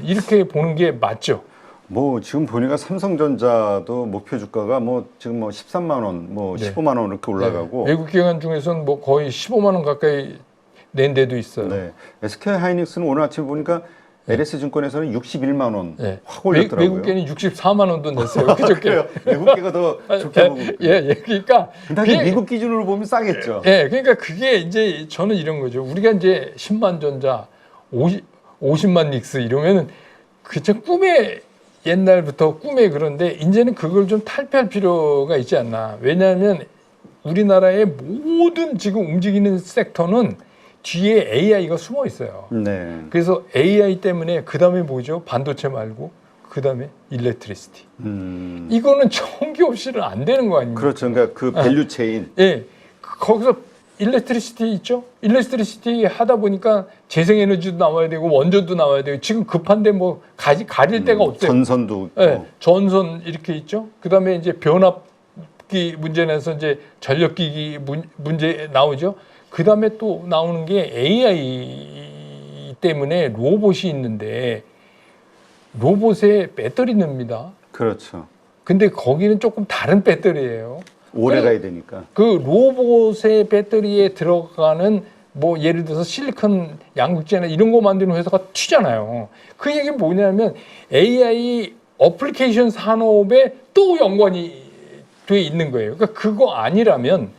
이렇게 보는 게 맞죠. 뭐 지금 보니까 삼성전자도 목표 주가가 뭐 지금 뭐 13만 원, 뭐 네. 15만 원 이렇게 올라가고 외국 기관 중에서는 뭐 거의 15만 원 가까이 낸 데도 있어요. 네. SK 하이닉스는 오늘 아침 보니까 LS 증권에서는 61만 원 네. 확 올렸더라고요. 외국계는 64만 원도 냈어요. 그저께. 그래요. 외국계가 더 좋게 보고 있고요. 그러니까 당연히 미국 기준으로 보면 싸겠죠. 그러니까 그게 이제 저는 이런 거죠. 우리가 이제 10만 전자, 50만 닉스 이러면은 그저 옛날부터 꿈에 그런데 이제는 그걸 좀 탈피할 필요가 있지 않나. 왜냐하면 우리나라의 모든 지금 움직이는 섹터는 뒤에 AI가 숨어 있어요. 네. 그래서 AI 때문에 그 다음에 뭐죠? 반도체 말고 그 다음에 일렉트리시티. 이거는 전기 없이는 안 되는 거 아닙니까? 그렇죠. 그러니까 그 밸류 체인. 거기서 일렉트리시티 있죠? 일렉트리시티 하다 보니까 재생에너지도 나와야 되고 원전도 나와야 되고 지금 급한데 뭐 가릴 데가 없대요. 전선도 전선 이렇게 있죠. 그다음에 이제 변압기 문제 내서 이제 전력기기 문제 나오죠. 그다음에 또 나오는 게 AI 때문에 로봇이 있는데 로봇에 배터리 넣습니다. 그렇죠. 근데 거기는 조금 다른 배터리예요. 오래 가야 되니까. 그 로봇의 배터리에 들어가는 뭐 예를 들어서 실리콘 양극재나 이런 거 만드는 회사가 튀잖아요. 그 얘기 뭐냐면 AI 어플리케이션 산업에 또 연관이 돼 있는 거예요. 그러니까 그거 아니라면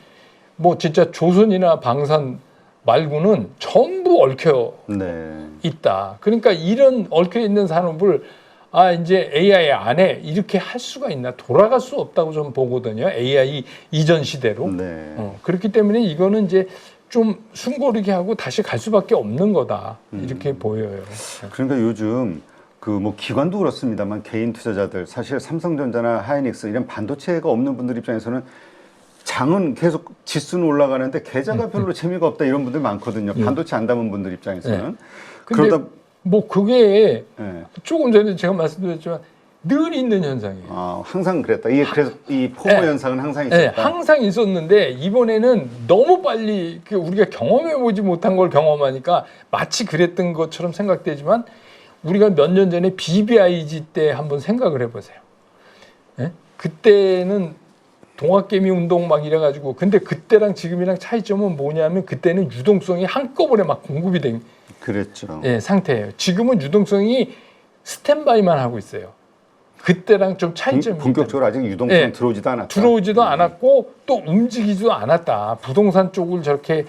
뭐 진짜 조선이나 방산 말고는 전부 얽혀 있다. 그러니까 이런 얽혀 있는 산업을 이제 AI 안에 이렇게 할 수가 있나 돌아갈 수 없다고 저는 보거든요. AI 이전 시대로. 그렇기 때문에 이거는 이제 좀 숨고르게 하고 다시 갈 수밖에 없는 거다 이렇게 보여요. 그러니까 요즘 그 뭐 기관도 그렇습니다만 개인 투자자들 사실 삼성전자나 하이닉스 이런 반도체가 없는 분들 입장에서는 장은 계속 지수는 올라가는데 계좌가 별로 재미가 없다 이런 분들 많거든요. 반도체 안 담은 분들 입장에서는. 그러다 뭐 그게 조금 전에 제가 말씀드렸지만 늘 있는 현상이에요. 항상 그랬다. 이게 그래서 이 포모 현상은 항상 있었다. 항상 있었는데 이번에는 너무 빨리 우리가 경험해 보지 못한 걸 경험하니까 마치 그랬던 것처럼 생각되지만 우리가 몇 년 전에 BBIG 때 한번 생각을 해보세요. 그때는 동학개미 운동 막 이래가지고 근데 그때랑 지금이랑 차이점은 뭐냐면 그때는 유동성이 한꺼번에 막 공급이 된 그랬죠. 상태예요. 지금은 유동성이 스탠바이만 하고 있어요. 그때랑 좀 차이점이 본격적으로 아직 유동성 들어오지도 않았다. 들어오지도 않았고 또 움직이지도 않았다. 부동산 쪽을 저렇게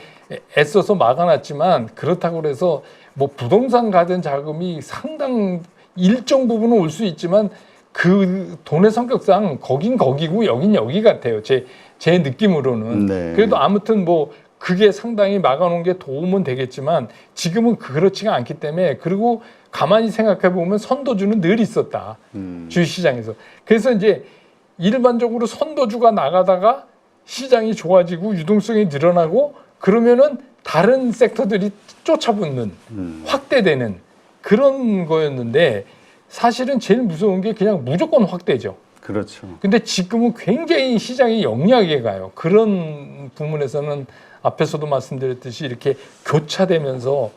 애써서 막아놨지만 그렇다고 그래서 뭐 부동산 가든 자금이 상당 일정 부분은 올 수 있지만 그 돈의 성격상 거긴 거기고 여긴 여기 같아요. 제 느낌으로는. 그래도 아무튼 뭐 그게 상당히 막아놓은 게 도움은 되겠지만 지금은 그렇지가 않기 때문에 그리고 가만히 생각해 보면 선도주는 늘 있었다. 주식시장에서. 그래서 이제 일반적으로 선도주가 나가다가 시장이 좋아지고 유동성이 늘어나고 그러면은 다른 섹터들이 쫓아붙는 확대되는 그런 거였는데 사실은 제일 무서운 게 그냥 무조건 확대죠. 그렇죠. 근데 지금은 굉장히 시장이 영리하게 가요. 그런 부분에서는 앞에서도 말씀드렸듯이 이렇게 교차되면서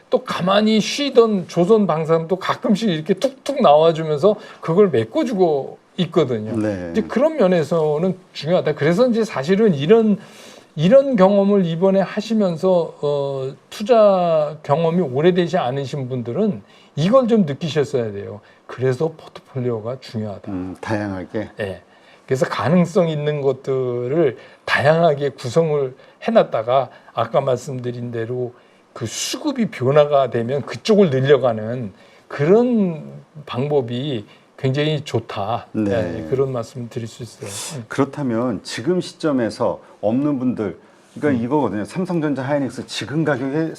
또 가만히 쉬던 조선 방사능도 가끔씩 이렇게 툭툭 나와주면서 그걸 메꿔주고 있거든요. 네. 이제 그런 면에서는 중요하다. 그래서 이제 사실은 이런 경험을 이번에 하시면서 투자 경험이 오래되지 않으신 분들은 이걸 좀 느끼셨어야 돼요. 그래서 포트폴리오가 중요하다. 다양하게. 네. 그래서 가능성 있는 것들을 다양하게 구성을 해놨다가 아까 말씀드린 대로 그 수급이 변화가 되면 그쪽을 늘려가는 그런 방법이 굉장히 좋다. 네. 네, 그런 말씀 드릴 수 있어요. 그렇다면 지금 시점에서 없는 분들, 그러니까 이거거든요. 삼성전자 하이닉스 지금 가격에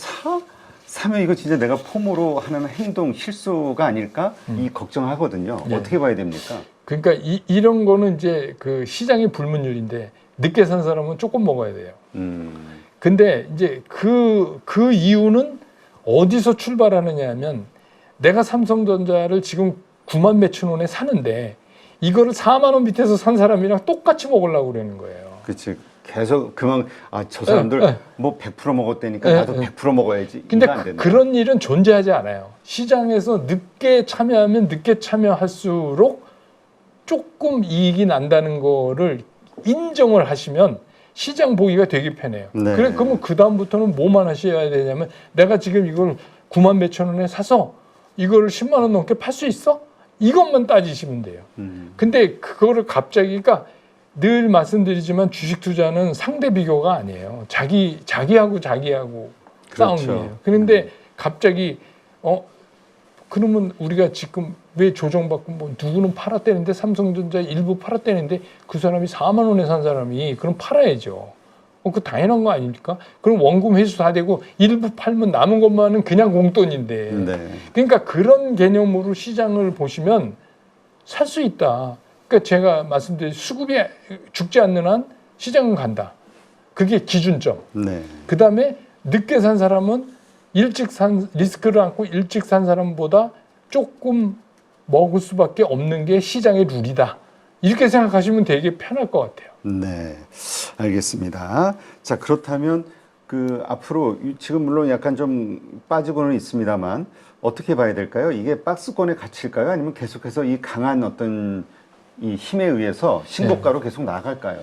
사면 이거 진짜 내가 폼으로 하는 행동 실수가 아닐까? 이 걱정하거든요. 네. 어떻게 봐야 됩니까? 그러니까 이런 거는 이제 그 시장의 불문율인데 늦게 산 사람은 조금 먹어야 돼요. 근데 이제 그 이유는 어디서 출발하느냐 하면 내가 삼성전자를 지금 9만 몇천 원에 사는데 이거를 4만 원 밑에서 산 사람이랑 똑같이 먹으려고 그러는 거예요. 그렇지. 계속 저 사람들 뭐 100% 먹었다니까 나도 100% 먹어야지. 근데 이거 안 된다. 그런 일은 존재하지 않아요. 시장에서 늦게 참여하면 늦게 참여할수록 조금 이익이 난다는 거를 인정을 하시면 시장 보기가 되게 편해요. 네. 그러면 그 다음부터는 뭐만 하셔야 되냐면 내가 지금 이걸 9만 몇천 원에 사서 이거를 10만 원 넘게 팔 수 있어? 이것만 따지시면 돼요. 근데 그거를 갑자기, 그러니까 늘 말씀드리지만 주식 투자는 상대 비교가 아니에요. 자기하고 그렇죠. 싸움이에요. 그런데 갑자기 그러면 우리가 지금 왜 조정받고 뭐 누구는 팔았대는데 삼성전자 일부 팔았대는데 그 사람이 4만 원에 산 사람이 그럼 팔아야죠. 그 당연한 거 아닙니까? 그럼 원금 회수 다 되고 일부 팔면 남은 것만은 그냥 공돈인데. 네. 그러니까 그런 개념으로 시장을 보시면 살 수 있다. 그러니까 제가 말씀드린 수급이 죽지 않는 한 시장은 간다. 그게 기준점. 네. 그 다음에 늦게 산 사람은 리스크를 안고 일찍 산 사람보다 조금 먹을 수밖에 없는 게 시장의 룰이다. 이렇게 생각하시면 되게 편할 것 같아요. 네, 알겠습니다. 자, 그렇다면 앞으로 지금 물론 약간 좀 빠지고는 있습니다만 어떻게 봐야 될까요? 이게 박스권의 가치일까요? 아니면 계속해서 이 강한 어떤 이 힘에 의해서 신고가로 계속 나갈까요?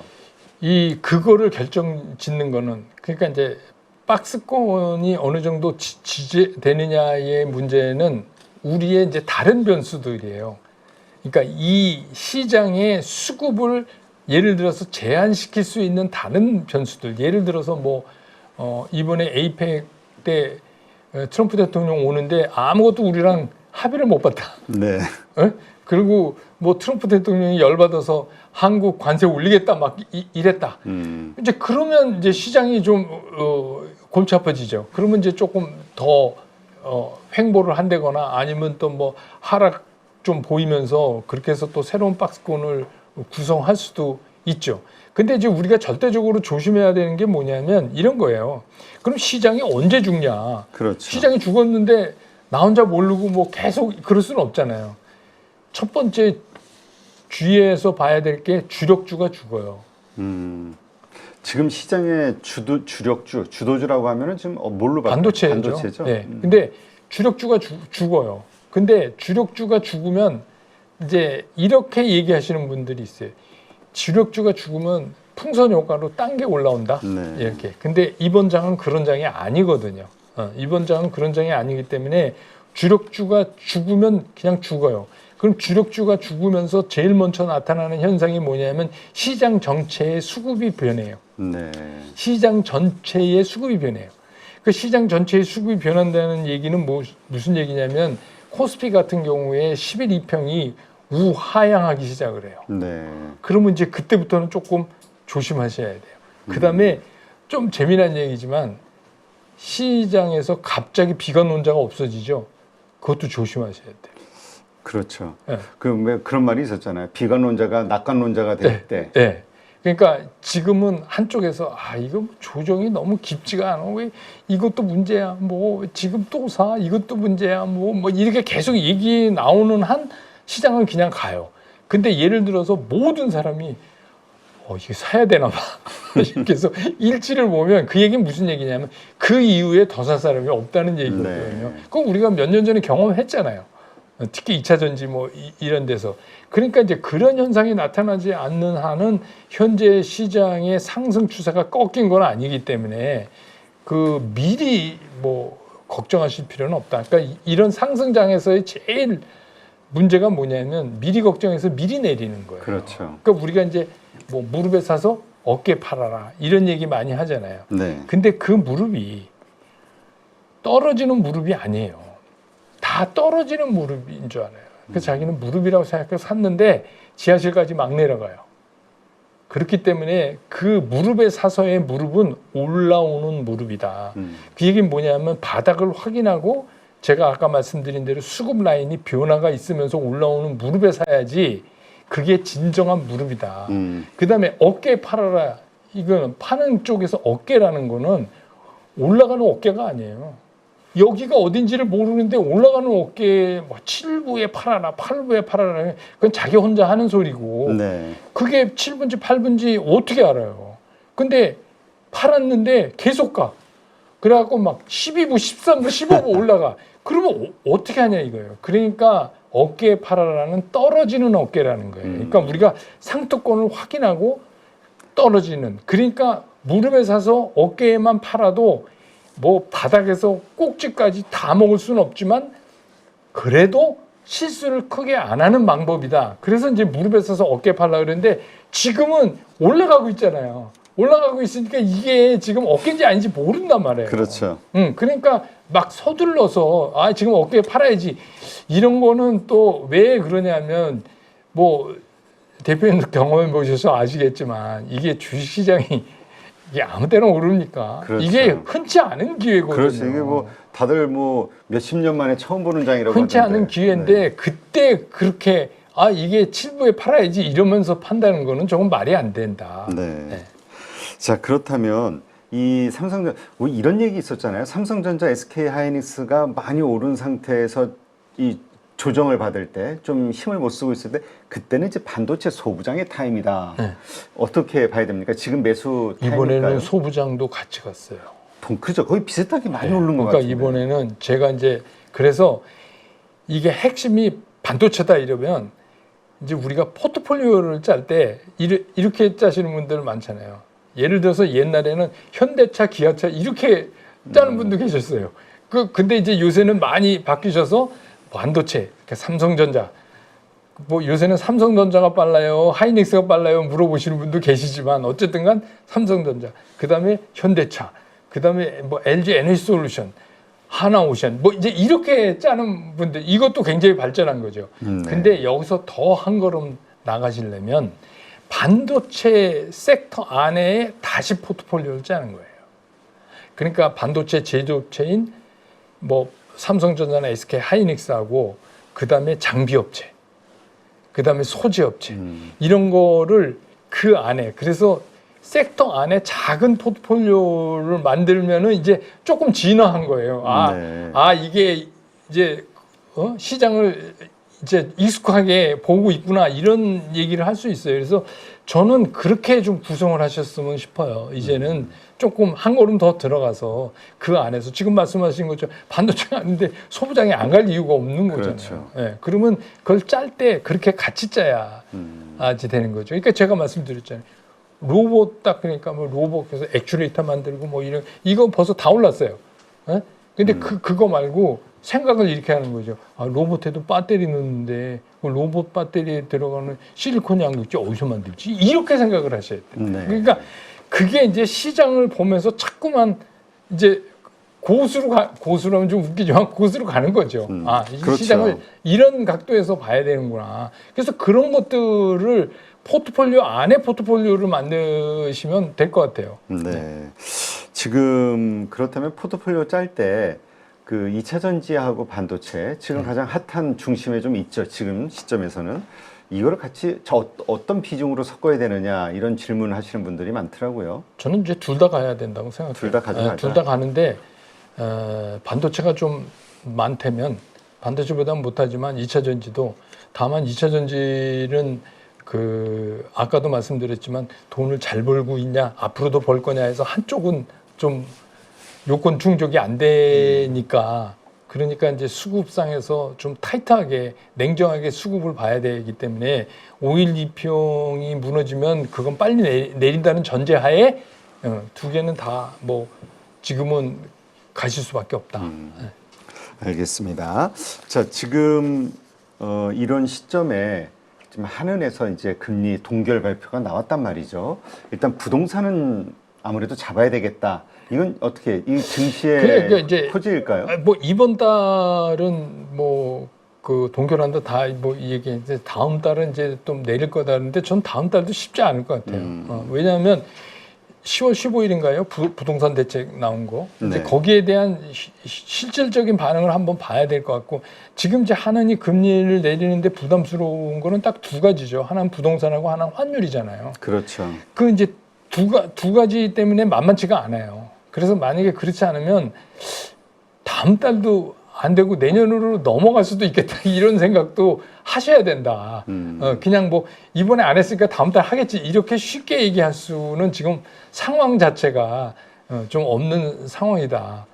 그거를 결정짓는 거는 그러니까 이제 박스권이 어느 정도 지지되느냐의 문제는 우리의 이제 다른 변수들이에요. 그러니까 이 시장의 수급을 예를 들어서 제한시킬 수 있는 다른 변수들. 예를 들어서 이번에 에이펙 때 트럼프 대통령 오는데 아무것도 우리랑 합의를 못 봤다. 네. 그리고 트럼프 대통령이 열받아서 한국 관세 올리겠다 막 이랬다. 이제 그러면 이제 시장이 좀 골치 아파지죠. 그러면 이제 조금 더 횡보를 한다거나 아니면 또 하락 좀 보이면서 그렇게 해서 또 새로운 박스권을 구성할 수도 있죠. 근데 이제 우리가 절대적으로 조심해야 되는 게 뭐냐면 이런 거예요. 그럼 시장이 언제 죽냐? 그렇죠. 시장이 죽었는데 나 혼자 모르고 계속 그럴 수는 없잖아요. 첫 번째 주의해서 봐야 될 게 주력주가 죽어요. 지금 시장의 주도주라고 하면은 지금 뭘로 봐요? 반도체죠. 네. 근데 주력주가 죽어요. 근데 주력주가 죽으면 이제 이렇게 얘기하시는 분들이 있어요. 주력주가 죽으면 풍선 효과로 딴 게 올라온다. 네. 이렇게. 근데 이번 장은 그런 장이 아니거든요. 이번 장은 그런 장이 아니기 때문에 주력주가 죽으면 그냥 죽어요. 그럼 주력주가 죽으면서 제일 먼저 나타나는 현상이 뭐냐면 시장 전체의 수급이 변해요. 네. 시장 전체의 수급이 변해요. 그 시장 전체의 수급이 변한다는 얘기는 무슨 얘기냐면 코스피 같은 경우에 11 2평이 우하향하기 시작을 해요. 네. 그러면 이제 그때부터는 조금 조심하셔야 돼요. 그 다음에 좀 재미난 얘기지만 시장에서 갑자기 비관 논자가 없어지죠. 그것도 조심하셔야 돼요. 그렇죠. 네. 그런 말이 있었잖아요. 비관론자가 낙관론자가 될 때. 네. 그러니까 지금은 한쪽에서 이거 조정이 너무 깊지가 않아. 왜 이것도 문제야. 지금 또 사. 이것도 문제야. 이렇게 계속 얘기 나오는 한 시장은 그냥 가요. 근데 예를 들어서 모든 사람이 이게 사야 되나 봐. 이렇게 해서 일지를 보면 그 얘기는 무슨 얘기냐면 그 이후에 더 살 사람이 없다는 얘기거든요. 그건 우리가 몇 년 전에 경험했잖아요. 특히 2차 전지 뭐 이런 데서. 그러니까 이제 그런 현상이 나타나지 않는 한은 현재 시장의 상승 추세가 꺾인 건 아니기 때문에 그 미리 뭐 걱정하실 필요는 없다. 그러니까 이런 상승장에서의 제일 문제가 뭐냐면 미리 걱정해서 미리 내리는 거예요. 그렇죠. 그러니까 우리가 이제 뭐 무릎에 사서 어깨 팔아라 이런 얘기 많이 하잖아요. 네. 근데 그 무릎이 떨어지는 무릎이 아니에요. 다 떨어지는 무릎인 줄 알아요. 그래서 자기는 무릎이라고 생각해서 샀는데 지하실까지 막 내려가요. 그렇기 때문에 그 무릎에 사서의 무릎은 올라오는 무릎이다. 그 얘기는 뭐냐면 바닥을 확인하고 제가 아까 말씀드린 대로 수급 라인이 변화가 있으면서 올라오는 무릎에 사야지 그게 진정한 무릎이다. 그 다음에 어깨 팔아라. 이거는 파는 쪽에서 어깨라는 거는 올라가는 어깨가 아니에요. 여기가 어딘지를 모르는데 올라가는 어깨에 뭐 7부에 팔아라, 8부에 팔아라. 그건 자기 혼자 하는 소리고. 네. 그게 7분지 8분지 어떻게 알아요. 근데 팔았는데 계속 가. 그래갖고 막 12부, 13부, 15부 올라가. 그러면 어떻게 하냐 이거예요. 그러니까 어깨에 팔아라는 떨어지는 어깨라는 거예요. 그러니까 우리가 상투권을 확인하고 떨어지는. 그러니까 무릎에 사서 어깨에만 팔아도 뭐 바닥에서 꼭지까지 다 먹을 수는 없지만 그래도 실수를 크게 안 하는 방법이다. 그래서 이제 무릎에 서서 어깨 팔라 그러는데 지금은 올라가고 있잖아요. 올라가고 있으니까 이게 지금 어깨인지 아닌지 모른단 말이에요. 그렇죠. 그러니까 막 서둘러서 지금 어깨에 팔아야지 이런 거는 또 왜 그러냐면 뭐 대표님 경험해 보셔서 아시겠지만 이게 주식시장이 이게 아무 때나 오릅니까? 그렇죠. 이게 흔치 않은 기회거든요. 그렇죠. 이게 뭐 다들 뭐 몇십 년 만에 처음 보는 장이라고 흔치 하던데. 않은 기회인데 네. 그때 그렇게 이게 7부에 팔아야지 이러면서 판다는 거는 조금 말이 안 된다. 네. 네. 자, 그렇다면 이 삼성전 뭐 이런 얘기 있었잖아요. 삼성전자, SK 하이닉스가 많이 오른 상태에서 이 조정을 받을 때 좀 힘을 못 쓰고 있을 때 그때는 이제 반도체 소부장의 타임이다. 네. 어떻게 봐야 됩니까? 지금 매수 타임일까요? 이번에는 소부장도 같이 갔어요. 그렇죠. 거의 비슷하게 많이 네. 오른 것 그러니까 같은데. 이번에는 제가 이제 그래서 이게 핵심이 반도체다 이러면 이제 우리가 포트폴리오를 짤 때 이렇게 짜시는 분들 많잖아요. 예를 들어서 옛날에는 현대차, 기아차 이렇게 짜는 분도 계셨어요. 근데 이제 요새는 많이 바뀌셔서 반도체, 그러니까 삼성전자, 뭐 요새는 삼성전자가 빨라요, 하이닉스가 빨라요 물어보시는 분도 계시지만 어쨌든간 삼성전자, 그 다음에 현대차, 그 다음에 뭐 LG 에너지솔루션, 하나오션, 뭐 이제 이렇게 짜는 분들 이것도 굉장히 발전한 거죠. 네. 근데 여기서 더 한 걸음 나가시려면 반도체 섹터 안에 다시 포트폴리오를 짜는 거예요. 그러니까 반도체 제조업체인 뭐 삼성전자나 SK 하이닉스하고 그 다음에 장비업체, 그 다음에 소재업체 이런 거를 그 안에 그래서 섹터 안에 작은 포트폴리오를 만들면은 이제 조금 진화한 거예요. 네. 이게 이제 시장을 이제 익숙하게 보고 있구나 이런 얘기를 할 수 있어요. 그래서 저는 그렇게 좀 구성을 하셨으면 싶어요. 이제는 조금 한 걸음 더 들어가서 그 안에서 지금 말씀하신 것처럼 반도체가 아닌데 소부장이 안 갈 이유가 없는 거잖아요. 그렇죠. 예, 그러면 그걸 짤 때 그렇게 같이 짜야 되는 거죠. 그러니까 제가 말씀드렸잖아요. 로봇 딱 그러니까 뭐 로봇에서 액추레이터 만들고 뭐 이거 벌써 다 올랐어요. 예? 근데 그거 말고 생각을 이렇게 하는 거죠. 로봇에도 배터리 넣는데 그 로봇 배터리에 들어가는 실리콘 양극재 어디서 만들지? 이렇게 생각을 하셔야 돼요. 네. 그러니까 그게 이제 시장을 보면서 자꾸만 이제 고수라면 좀 웃기지만 고수로 가는 거죠. 이 그렇죠. 시장을 이런 각도에서 봐야 되는구나. 그래서 그런 것들을 포트폴리오 안에 포트폴리오를 만드시면 될 것 같아요. 네. 지금 그렇다면 포트폴리오 짤 때 그 2차 전지하고 반도체 지금 가장 핫한 중심에 좀 있죠. 지금 시점에서는 이거를 같이 어떤 비중으로 섞어야 되느냐 이런 질문을 하시는 분들이 많더라고요. 저는 이제 둘 다 가야 된다고 생각해요. 둘 다 가져가자. 둘 다 가는데 반도체가 좀 많다면 반도체보다는 못하지만 2차 전지도 다만 2차 전지는 아까도 말씀드렸지만 돈을 잘 벌고 있냐, 앞으로도 벌 거냐 해서 한쪽은 좀 요건 충족이 안 되니까 그러니까 이제 수급상에서 좀 타이트하게 냉정하게 수급을 봐야 되기 때문에 5일 2평이 무너지면 그건 빨리 내린다는 전제하에 두 개는 다 뭐 지금은 가실 수밖에 없다. 알겠습니다. 자, 지금 이런 시점에 지금 한은에서 이제 금리 동결 발표가 나왔단 말이죠. 일단 부동산은 아무래도 잡아야 되겠다. 이건 어떻게 이 증시의 그러니까 이제 토지일까요? 뭐 이번 달은 뭐 동결한다 다 뭐 얘기했는데 다음 달은 이제 좀 내릴 거다는데 전 다음 달도 쉽지 않을 것 같아요. 왜냐하면 10월 15일인가요? 부동산 대책 나온 거. 이제 네. 거기에 대한 실질적인 반응을 한번 봐야 될 것 같고 지금 이제 하나는 금리를 내리는데 부담스러운 거는 딱 두 가지죠. 하나는 부동산하고 하나는 환율이잖아요. 그렇죠. 그 이제 두 가지 때문에 만만치가 않아요. 그래서 만약에 그렇지 않으면 다음 달도 안 되고 내년으로 넘어갈 수도 있겠다 이런 생각도 하셔야 된다. 그냥 뭐 이번에 안 했으니까 다음 달 하겠지 이렇게 쉽게 얘기할 수는 지금 상황 자체가 좀 없는 상황이다.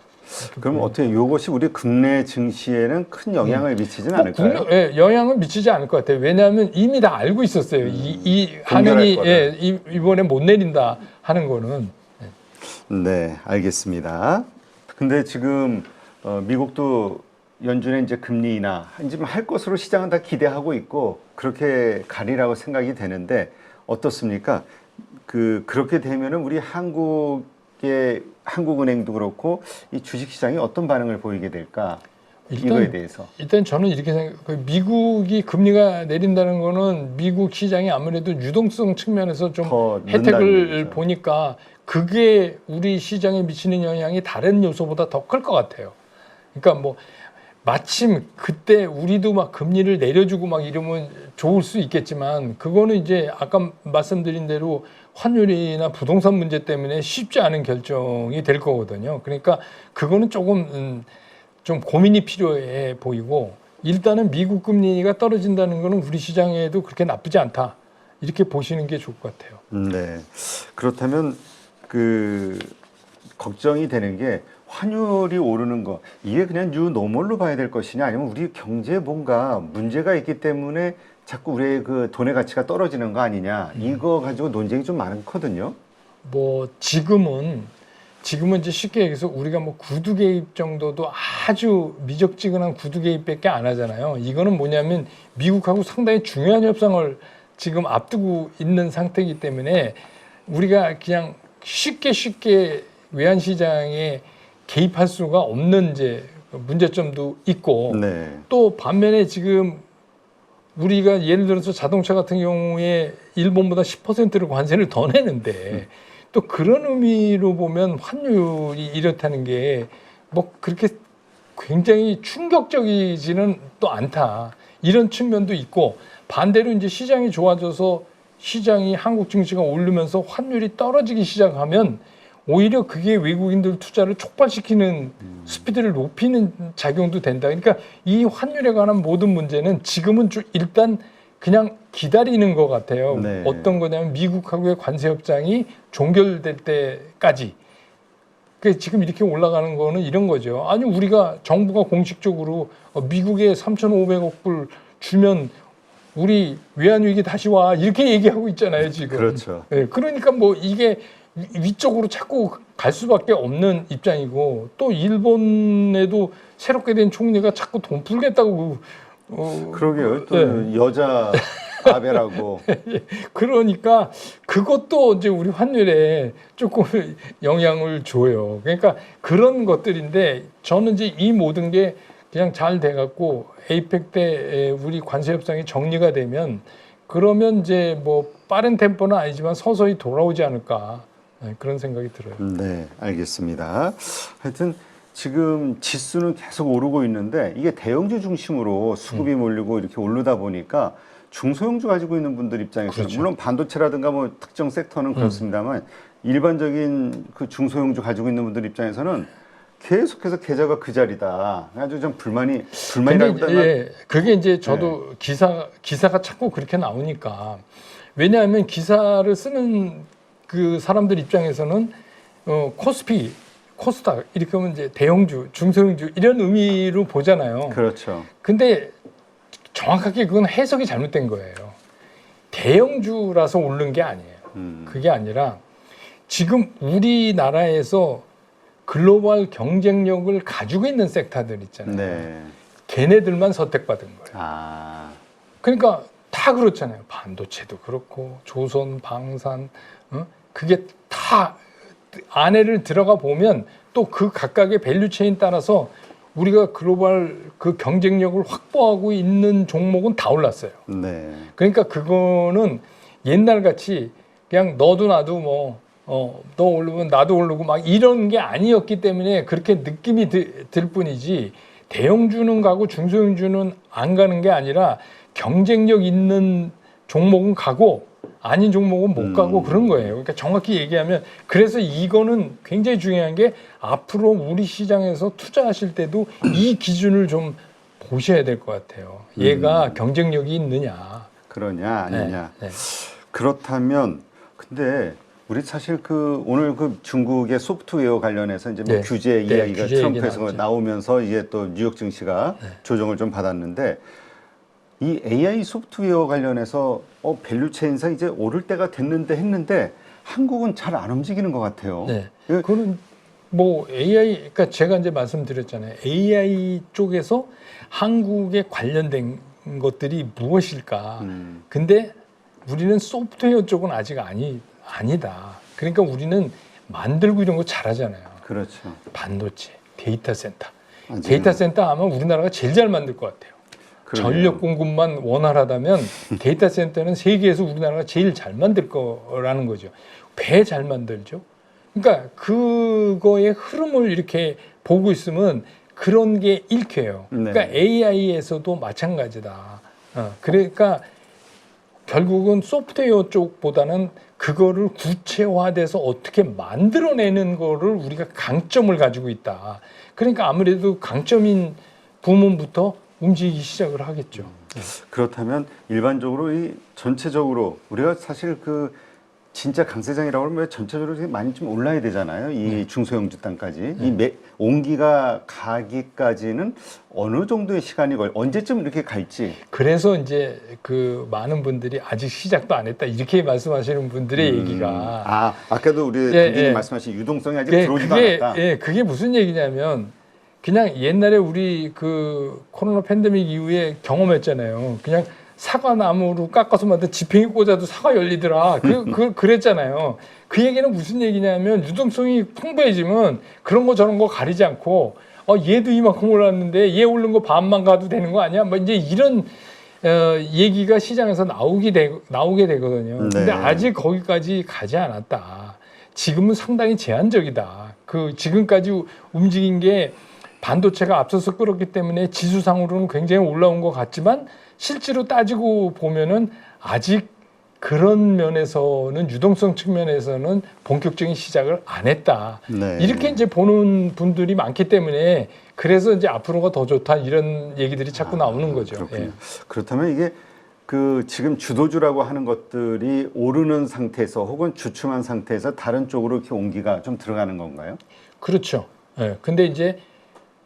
그럼 어떻게 이것이 우리 국내 증시에는 큰 영향을 미치지는 않을까요? 영향은 미치지 않을 것 같아요. 왜냐하면 이미 다 알고 있었어요. 이 한은이 이번에 못 내린다 하는 거는. 네, 알겠습니다. 근데 지금 미국도 연준의 이제 금리 인하 지금 할 것으로 시장은 다 기대하고 있고 그렇게 가리라고 생각이 되는데 어떻습니까? 그렇게 되면은 우리 한국은행도 그렇고 이 주식시장이 어떤 반응을 보이게 될까? 이거에 대해서. 일단 저는 이렇게 생각해요. 미국이 금리가 내린다는 거는 미국 시장이 아무래도 유동성 측면에서 좀 혜택을 보니까 그게 우리 시장에 미치는 영향이 다른 요소보다 더 클 것 같아요. 그러니까 뭐 마침 그때 우리도 막 금리를 내려주고 막 이러면 좋을 수 있겠지만 그거는 이제 아까 말씀드린 대로 환율이나 부동산 문제 때문에 쉽지 않은 결정이 될 거거든요. 그러니까 그거는 조금 좀 고민이 필요해 보이고 일단은 미국 금리가 떨어진다는 거는 우리 시장에도 그렇게 나쁘지 않다. 이렇게 보시는 게 좋을 것 같아요. 네. 그렇다면 걱정이 되는 게 환율이 오르는 거 이게 그냥 뉴노멀로 봐야 될 것이냐 아니면 우리 경제에 뭔가 문제가 있기 때문에 자꾸 우리의 돈의 가치가 떨어지는 거 아니냐 이거 가지고 논쟁이 좀 많거든요. 뭐 지금은 이제 쉽게 얘기해서 우리가 뭐 구두 개입 정도도 아주 미적지근한 구두 개입밖에 안 하잖아요. 이거는 뭐냐면 미국하고 상당히 중요한 협상을 지금 앞두고 있는 상태이기 때문에 우리가 그냥 쉽게 외환 시장에 개입할 수가 없는 이제 문제점도 있고 네. 또 반면에 지금 우리가 예를 들어서 자동차 같은 경우에 일본보다 10%를 관세를 더 내는데 또 그런 의미로 보면 환율이 이렇다는 게 뭐 그렇게 굉장히 충격적이지는 또 않다. 이런 측면도 있고 반대로 이제 시장이 좋아져서 시장이 한국 증시가 오르면서 환율이 떨어지기 시작하면 오히려 그게 외국인들 투자를 촉발시키는 스피드를 높이는 작용도 된다. 그러니까 이 환율에 관한 모든 문제는 지금은 일단 그냥 기다리는 것 같아요. 네. 어떤 거냐면 미국하고의 관세 협상이 종결될 때까지. 지금 이렇게 올라가는 거는 이런 거죠. 아니 우리가 정부가 공식적으로 미국에 3,500억 불 주면 우리 외환위기 다시 와 이렇게 얘기하고 있잖아요 지금. 그렇죠. 네, 그러니까 뭐 이게 위쪽으로 자꾸 갈 수밖에 없는 입장이고 또 일본에도 새롭게 된 총리가 자꾸 돈 풀겠다고 그러게요. 또 여자 아베라고. 그러니까 그것도 이제 우리 환율에 조금 영향을 줘요. 그러니까 그런 것들인데 저는 이제 이 모든 게 그냥 잘 돼갖고 에이펙 때 우리 관세 협상이 정리가 되면 그러면 이제 뭐 빠른 템포는 아니지만 서서히 돌아오지 않을까. 그런 생각이 들어요. 네, 알겠습니다. 하여튼 지금 지수는 계속 오르고 있는데 이게 대형주 중심으로 수급이 몰리고 이렇게 오르다 보니까 중소형주 가지고 있는 분들 입장에서는 그렇죠. 물론 반도체라든가 뭐 특정 섹터는 그렇습니다만 일반적인 그 중소형주 가지고 있는 분들 입장에서는 계속해서 계좌가 그 자리다. 아주 좀 근데 불만이라기보다는 예, 그게 이제 저도 기사가 자꾸 그렇게 나오니까 왜냐하면 기사를 쓰는 그 사람들 입장에서는 코스피, 코스닥 이렇게 하면 이제 대형주, 중소형주 이런 의미로 보잖아요. 그렇죠. 근데 정확하게 그건 해석이 잘못된 거예요. 대형주라서 오른 게 아니에요. 그게 아니라 지금 우리나라에서 글로벌 경쟁력을 가지고 있는 섹터들 있잖아요. 네. 걔네들만 선택받은 거예요. 아, 그러니까 다 그렇잖아요. 반도체도 그렇고 조선, 방산, 그게 다 안에를 들어가 보면 또 그 각각의 밸류체인 따라서 우리가 글로벌 그 경쟁력을 확보하고 있는 종목은 다 올랐어요. 네. 그러니까 그거는 옛날 같이 그냥 너도 나도 너 오르면 나도 오르고 막 이런 게 아니었기 때문에 그렇게 느낌이 들 뿐이지 대형주는 가고 중소형주는 안 가는 게 아니라 경쟁력 있는 종목은 가고 아닌 종목은 못 가고 그런 거예요. 그러니까 정확히 얘기하면 그래서 이거는 굉장히 중요한 게 앞으로 우리 시장에서 투자하실 때도 이 기준을 좀 보셔야 될 것 같아요. 얘가 경쟁력이 있느냐. 그러냐 아니냐. 네, 네. 그렇다면 근데 우리 사실 오늘 중국의 소프트웨어 관련해서 이제 뭐 네. 규제 네, 이야기가 규제 트럼프에서 얘기 나왔죠. 나오면서 이제 또 뉴욕 증시가 조정을 좀 받았는데 이 AI 소프트웨어 관련해서 밸류체인상 이제 오를 때가 됐는데 했는데 한국은 잘 안 움직이는 것 같아요. 네. 그거는 뭐 AI, 그러니까 제가 이제 말씀드렸잖아요. AI 쪽에서 한국에 관련된 것들이 무엇일까? 근데 우리는 소프트웨어 쪽은 아직 아니다. 그러니까 우리는 만들고 이런 거 잘하잖아요. 그렇죠. 반도체, 데이터 센터. 아, 지금 데이터 센터 아마 우리나라가 제일 잘 만들 것 같아요. 그러네요. 전력 공급만 원활하다면 데이터 센터는 세계에서 우리나라가 제일 잘 만들 거라는 거죠. 배 잘 만들죠. 그러니까 그거의 흐름을 이렇게 보고 있으면 그런 게 읽혀요. 그러니까 네. AI에서도 마찬가지다. 그러니까 결국은 소프트웨어 쪽보다는 그거를 구체화돼서 어떻게 만들어내는 거를 우리가 강점을 가지고 있다. 그러니까 아무래도 강점인 부문부터 움직이기 시작을 하겠죠. 그렇다면 일반적으로 이 전체적으로 우리가 사실 진짜 강세장이라고 하면 전체적으로 많이 좀 올라야 되잖아요. 이 중소형주 땅까지. 이 온기가 가기까지는 어느 정도의 시간이 언제쯤 이렇게 갈지. 그래서 이제 그 많은 분들이 아직 시작도 안 했다 이렇게 말씀하시는 분들의 얘기가 아까도 우리 당기님 말씀하신 유동성이 아직 들어오지도 않았다. 그게 무슨 얘기냐면 그냥 옛날에 우리 그 코로나 팬데믹 이후에 경험했잖아요. 그냥 사과나무로 깎아서 만든 지팽이 꽂아도 사과 열리더라. 그랬잖아요. 그 얘기는 무슨 얘기냐면 유동성이 풍부해지면 그런 거 저런 거 가리지 않고 얘도 이만큼 올랐는데 얘 오른 거 반만 가도 되는 거 아니야? 뭐 이제 이런 얘기가 시장에서 나오게 되거든요. 근데 아직 거기까지 가지 않았다. 지금은 상당히 제한적이다. 지금까지 움직인 게 반도체가 앞서서 끌었기 때문에 지수상으로는 굉장히 올라온 것 같지만 실제로 따지고 보면은 아직 그런 면에서는 유동성 측면에서는 본격적인 시작을 안 했다. 네. 이렇게 이제 보는 분들이 많기 때문에 그래서 이제 앞으로가 더 좋다 이런 얘기들이 자꾸 나오는 거죠. 그렇군요. 예. 그렇다면 이게 지금 주도주라고 하는 것들이 오르는 상태에서 혹은 주춤한 상태에서 다른 쪽으로 이렇게 온기가 좀 들어가는 건가요? 그렇죠. 예. 근데 이제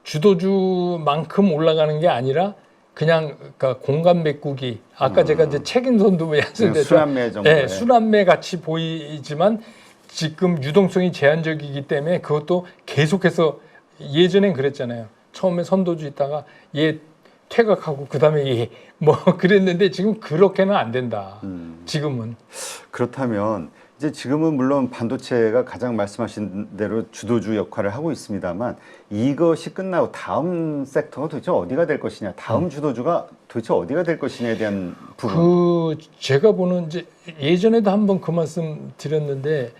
주도주만큼 올라가는 게 아니라 그냥 그러니까 공간 메꾸기 아까 제가 이제 책임선도 말씀드렸죠. 순환매 정도. 네, 순환매 같이 보이지만 지금 유동성이 제한적이기 때문에 그것도 계속해서 예전엔 그랬잖아요. 처음에 선도주 있다가 얘 퇴각하고 그다음에 얘 뭐 그랬는데 지금 그렇게는 안 된다. 지금은. 그렇다면 이제 지금은 물론 반도체가 가장 말씀하신 대로 주도주 역할을 하고 있습니다만 이것이 끝나고 다음 섹터가 도대체 어디가 될 것이냐, 다음 주도주가 도대체 어디가 될 것이냐에 대한 부분. 제가 보는 이제 예전에도 한번 그 말씀 드렸는데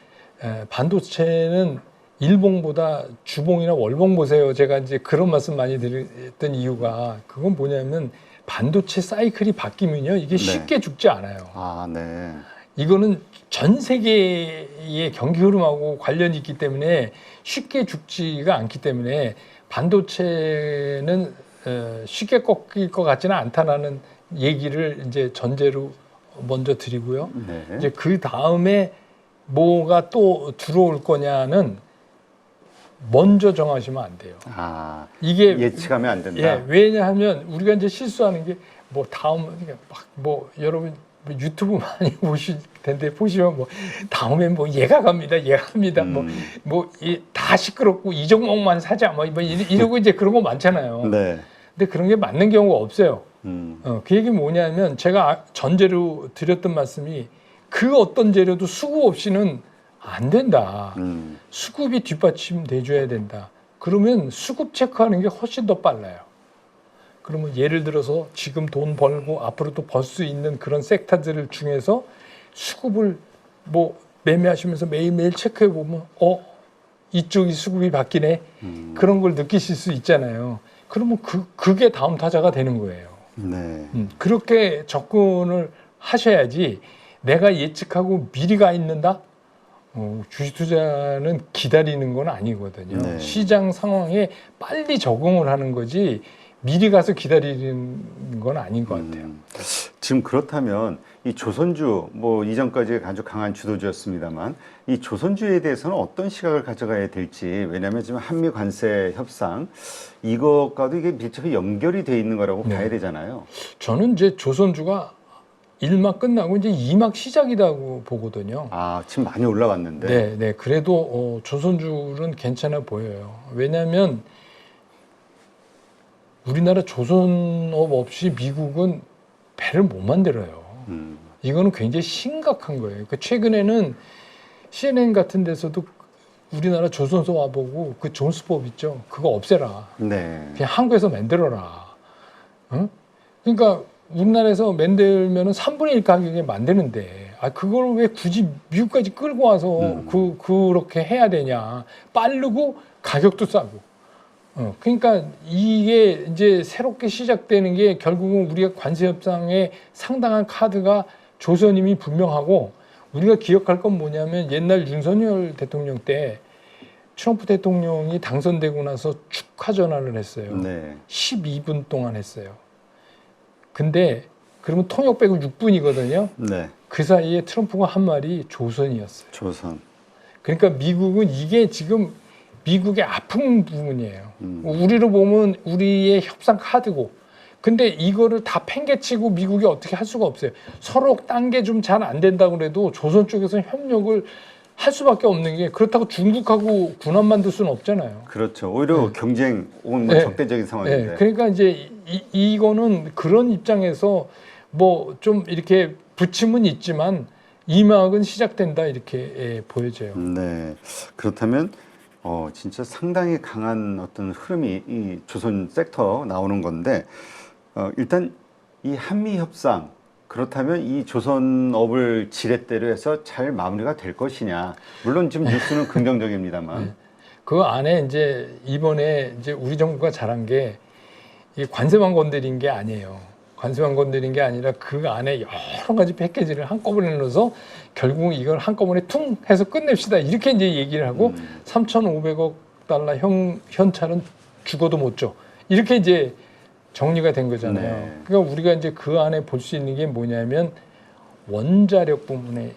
반도체는 일봉보다 주봉이나 월봉 보세요. 제가 이제 그런 말씀 많이 드렸던 이유가 그건 뭐냐면 반도체 사이클이 바뀌면요 이게 쉽게 죽지 않아요. 네. 이거는 전 세계의 경기 흐름하고 관련이 있기 때문에 쉽게 죽지가 않기 때문에 반도체는 쉽게 꺾일 것 같지는 않다라는 얘기를 이제 전제로 먼저 드리고요. 네. 이제 그 다음에 뭐가 또 들어올 거냐는 먼저 정하시면 안 돼요. 아, 이게 예측하면 안 된다. 예, 왜냐하면 우리가 이제 실수하는 게 뭐 다음 뭐 여러분 유튜브 많이 보실 텐데 보시면 뭐 다음엔 뭐 얘가 갑니다, 얘가 갑니다, 뭐 다 시끄럽고 이 종목만 사자, 뭐 이러고 이제 그런 거 많잖아요. 네. 근데 그런 게 맞는 경우가 없어요. 음. 그 얘기 뭐냐면 제가 전제로 드렸던 말씀이 그 어떤 재료도 수급 없이는 안 된다. 수급이 뒷받침돼 줘야 된다. 그러면 수급 체크하는 게 훨씬 더 빨라요. 그러면 예를 들어서 지금 돈 벌고 앞으로도 벌 수 있는 그런 섹터들 중에서 수급을 뭐 매매하시면서 매일매일 체크해 보면 이쪽이 수급이 바뀌네. 그런 걸 느끼실 수 있잖아요. 그러면 그게 다음 타자가 되는 거예요. 네. 그렇게 접근을 하셔야지 내가 예측하고 미리 가 있는다? 주식 투자는 기다리는 건 아니거든요. 네. 시장 상황에 빨리 적응을 하는 거지 미리 가서 기다리는 건 아닌 것 같아요. 지금 그렇다면 이 조선주 뭐 이전까지 아주 강한 주도주였습니다만 이 조선주에 대해서는 어떤 시각을 가져가야 될지, 왜냐하면 지금 한미 관세 협상 이것과도 이게 밀접히 연결이 돼 있는 거라고 네. 봐야 되잖아요. 저는 이제 조선주가 1막 끝나고 이제 2막 시작이라고 보거든요. 아, 지금 많이 올라왔는데. 네. 그래도 조선주는 괜찮아 보여요. 왜냐하면 우리나라 조선업 없이 미국은 배를 못 만들어요. 이거는 굉장히 심각한 거예요. 그러니까 최근에는 CNN 같은 데서도 우리나라 조선소 와보고 그 존스법 있죠. 그거 없애라. 네. 그냥 한국에서 만들어라. 응? 그러니까 우리나라에서 만들면은 3분의 1 가격에 만드는데, 그걸 왜 굳이 미국까지 끌고 와서 그렇게 해야 되냐. 빠르고 가격도 싸고. 그러니까 이게 이제 새롭게 시작되는 게 결국은 우리가 관세협상에 상당한 카드가 조선임이 분명하고, 우리가 기억할 건 뭐냐면 옛날 윤석열 대통령 때 트럼프 대통령이 당선되고 나서 축하 전화를 했어요. 네. 12분 동안 했어요. 근데 그러면 통역 빼고 6분이거든요. 네. 그 사이에 트럼프가 한 말이 조선이었어요. 조선. 그러니까 미국은 이게 지금 미국의 아픈 부분이에요. 우리로 보면 우리의 협상 카드고, 근데 이거를 다 팽개치고 미국이 어떻게 할 수가 없어요. 서로 딴 게 좀 잘 안 된다고 그래도 조선 쪽에서는 협력을 할 수밖에 없는 게, 그렇다고 중국하고 군함 만들 수는 없잖아요. 그렇죠. 오히려 경쟁 혹은 뭐 네. 적대적인 상황인데. 네. 그러니까 이제 이거는 그런 입장에서 뭐 좀 이렇게 부침은 있지만 이막은 시작된다, 이렇게 보여져요. 네. 그렇다면 진짜 상당히 강한 어떤 흐름이 이 조선 섹터 나오는 건데, 일단 이 한미 협상, 그렇다면 이 조선업을 지렛대로 해서 잘 마무리가 될 것이냐. 물론 지금 뉴스는 긍정적입니다만. 그 안에 이제 이번에 이제 우리 정부가 잘한 게 이 관세만 건드린 게 아니에요. 관세만 건드린 게 아니라 그 안에 여러 가지 패키지를 한꺼번에 넣어서 결국 이걸 한꺼번에 퉁 해서 끝냅시다. 이렇게 이제 얘기를 하고 3,500억 달러 현찰은 죽어도 못 줘. 이렇게 이제 정리가 된 거잖아요. 네. 그러니까 우리가 이제 그 안에 볼 수 있는 게 뭐냐면 원자력 부분에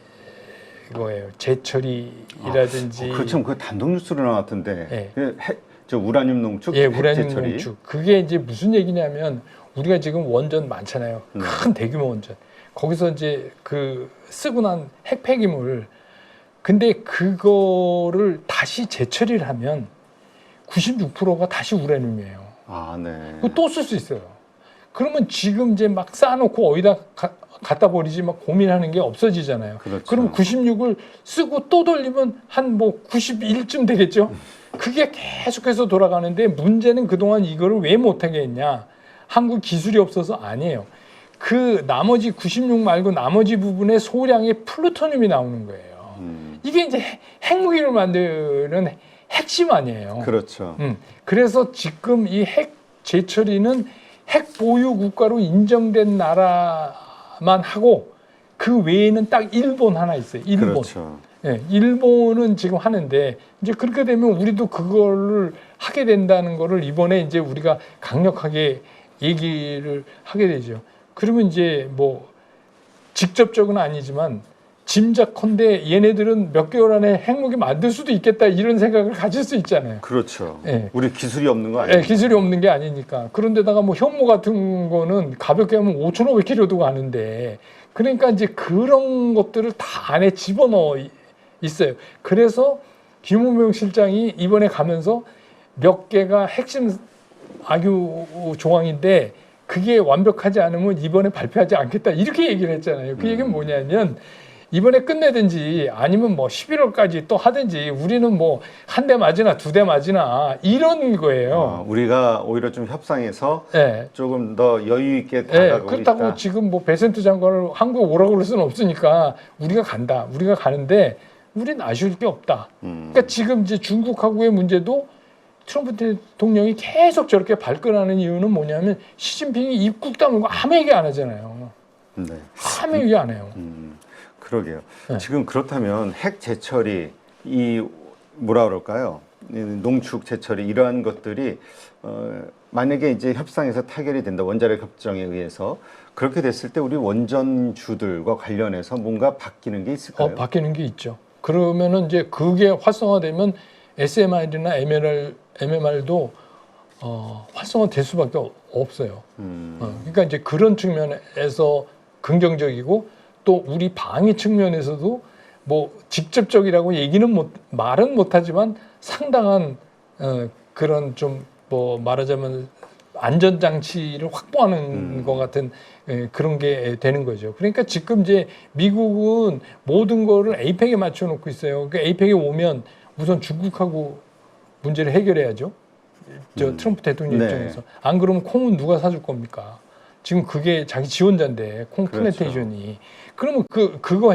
이거예요. 재처리라든지. 그렇죠. 그 단독 뉴스로 나왔던데. 네. 저 우라늄 농축, 예, 핵 우라늄 재처리. 농축. 그게 이제 무슨 얘기냐면 우리가 지금 원전 많잖아요. 큰 대규모 원전. 거기서 이제 그 쓰고 난 핵 폐기물. 근데 그거를 다시 재처리를 하면 96%가 다시 우라늄이에요. 아, 네. 그거 또 쓸 수 있어요. 그러면 지금 이제 막 쌓아놓고 어디다 갖다 버리지 막 고민하는 게 없어지잖아요. 그렇죠. 그럼 96을 쓰고 또 돌리면 한 뭐 91쯤 되겠죠? 그게 계속해서 돌아가는데 문제는 그동안 이거를 왜 못하게 했냐? 한국 기술이 없어서 아니에요. 그 나머지 96 말고 나머지 부분에 소량의 플루토늄이 나오는 거예요. 이게 이제 핵무기를 만드는 핵심 아니에요. 그렇죠. 그래서 지금 이 핵 재처리는 핵 보유 국가로 인정된 나라만 하고, 그 외에는 딱 일본 하나 있어요. 일본. 그렇죠. 예, 일본은 지금 하는데 이제 그렇게 되면 우리도 그거를 하게 된다는 거를 이번에 이제 우리가 강력하게 얘기를 하게 되죠. 그러면 이제 뭐 직접적은 아니지만 짐작컨대 얘네들은 몇 개월 안에 핵무기 만들 수도 있겠다 이런 생각을 가질 수 있잖아요. 그렇죠. 예. 우리 기술이 없는 거 아니에요? 예, 기술이 없는 게 아니니까. 그런데다가 뭐 현무 같은 거는 가볍게 하면 5,500kg도 가는데 그러니까 이제 그런 것들을 다 안에 집어넣어 있어요. 그래서 김우명 실장이 이번에 가면서 몇 개가 핵심 악유 조항인데 그게 완벽하지 않으면 이번에 발표하지 않겠다 이렇게 얘기를 했잖아요. 그 얘기는 뭐냐면 이번에 끝내든지 아니면 뭐 11월까지 또 하든지 우리는 뭐 한 대 맞으나 두 대 맞으나 이런 거예요. 우리가 오히려 좀 협상해서 예. 조금 더 여유 있게 예, 다가가고 그렇다고 있다. 지금 뭐 배센트 장관을 한국에 오라고 그럴 수는 없으니까 우리가 간다. 우리가 가는데 우리는 아쉬울 게 없다. 그러니까 지금 이제 중국하고의 문제도 트럼프 대통령이 계속 저렇게 발끈하는 이유는 뭐냐면 시진핑이 입국 다물고 아무 얘기 안 하잖아요. 네. 아무 얘기 안 해요. 그러게요. 네. 지금 그렇다면 핵 재처리, 이 뭐라 그럴까요? 이 농축 재처리 이러한 것들이 만약에 이제 협상에서 타결이 된다, 원자력 협정에 의해서 그렇게 됐을 때 우리 원전주들과 관련해서 뭔가 바뀌는 게 있을까요? 바뀌는 게 있죠. 그러면은 이제 그게 활성화되면 SMR이나 MMR도 활성화될 수밖에 없어요. 그러니까 이제 그런 측면에서 긍정적이고 또 우리 방위 측면에서도 뭐 직접적이라고 말은 못하지만 상당한 그런 좀 뭐 말하자면 안전장치를 확보하는 것 같은 그런 게 되는 거죠. 그러니까 지금 이제 미국은 모든 거를 에이펙에 맞춰놓고 있어요. 그러니까 에이펙에 오면 우선 중국하고 문제를 해결해야죠. 저 트럼프 대통령 네. 입장에서. 안 그러면 콩은 누가 사줄 겁니까? 지금 그게 자기 지원자인데 콩 플랜테이션이. 그러면 그거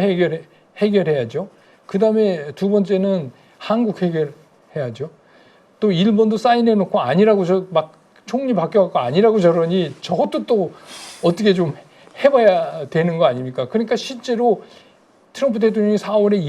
해결해야죠. 그 다음에 두 번째는 한국 해결해야죠. 또 일본도 사인해놓고 아니라고 막 총리 바뀌어갖고 아니라고 저러니 저것도 또 어떻게 좀 해봐야 되는 거 아닙니까? 그러니까 실제로 트럼프 대통령이 4월에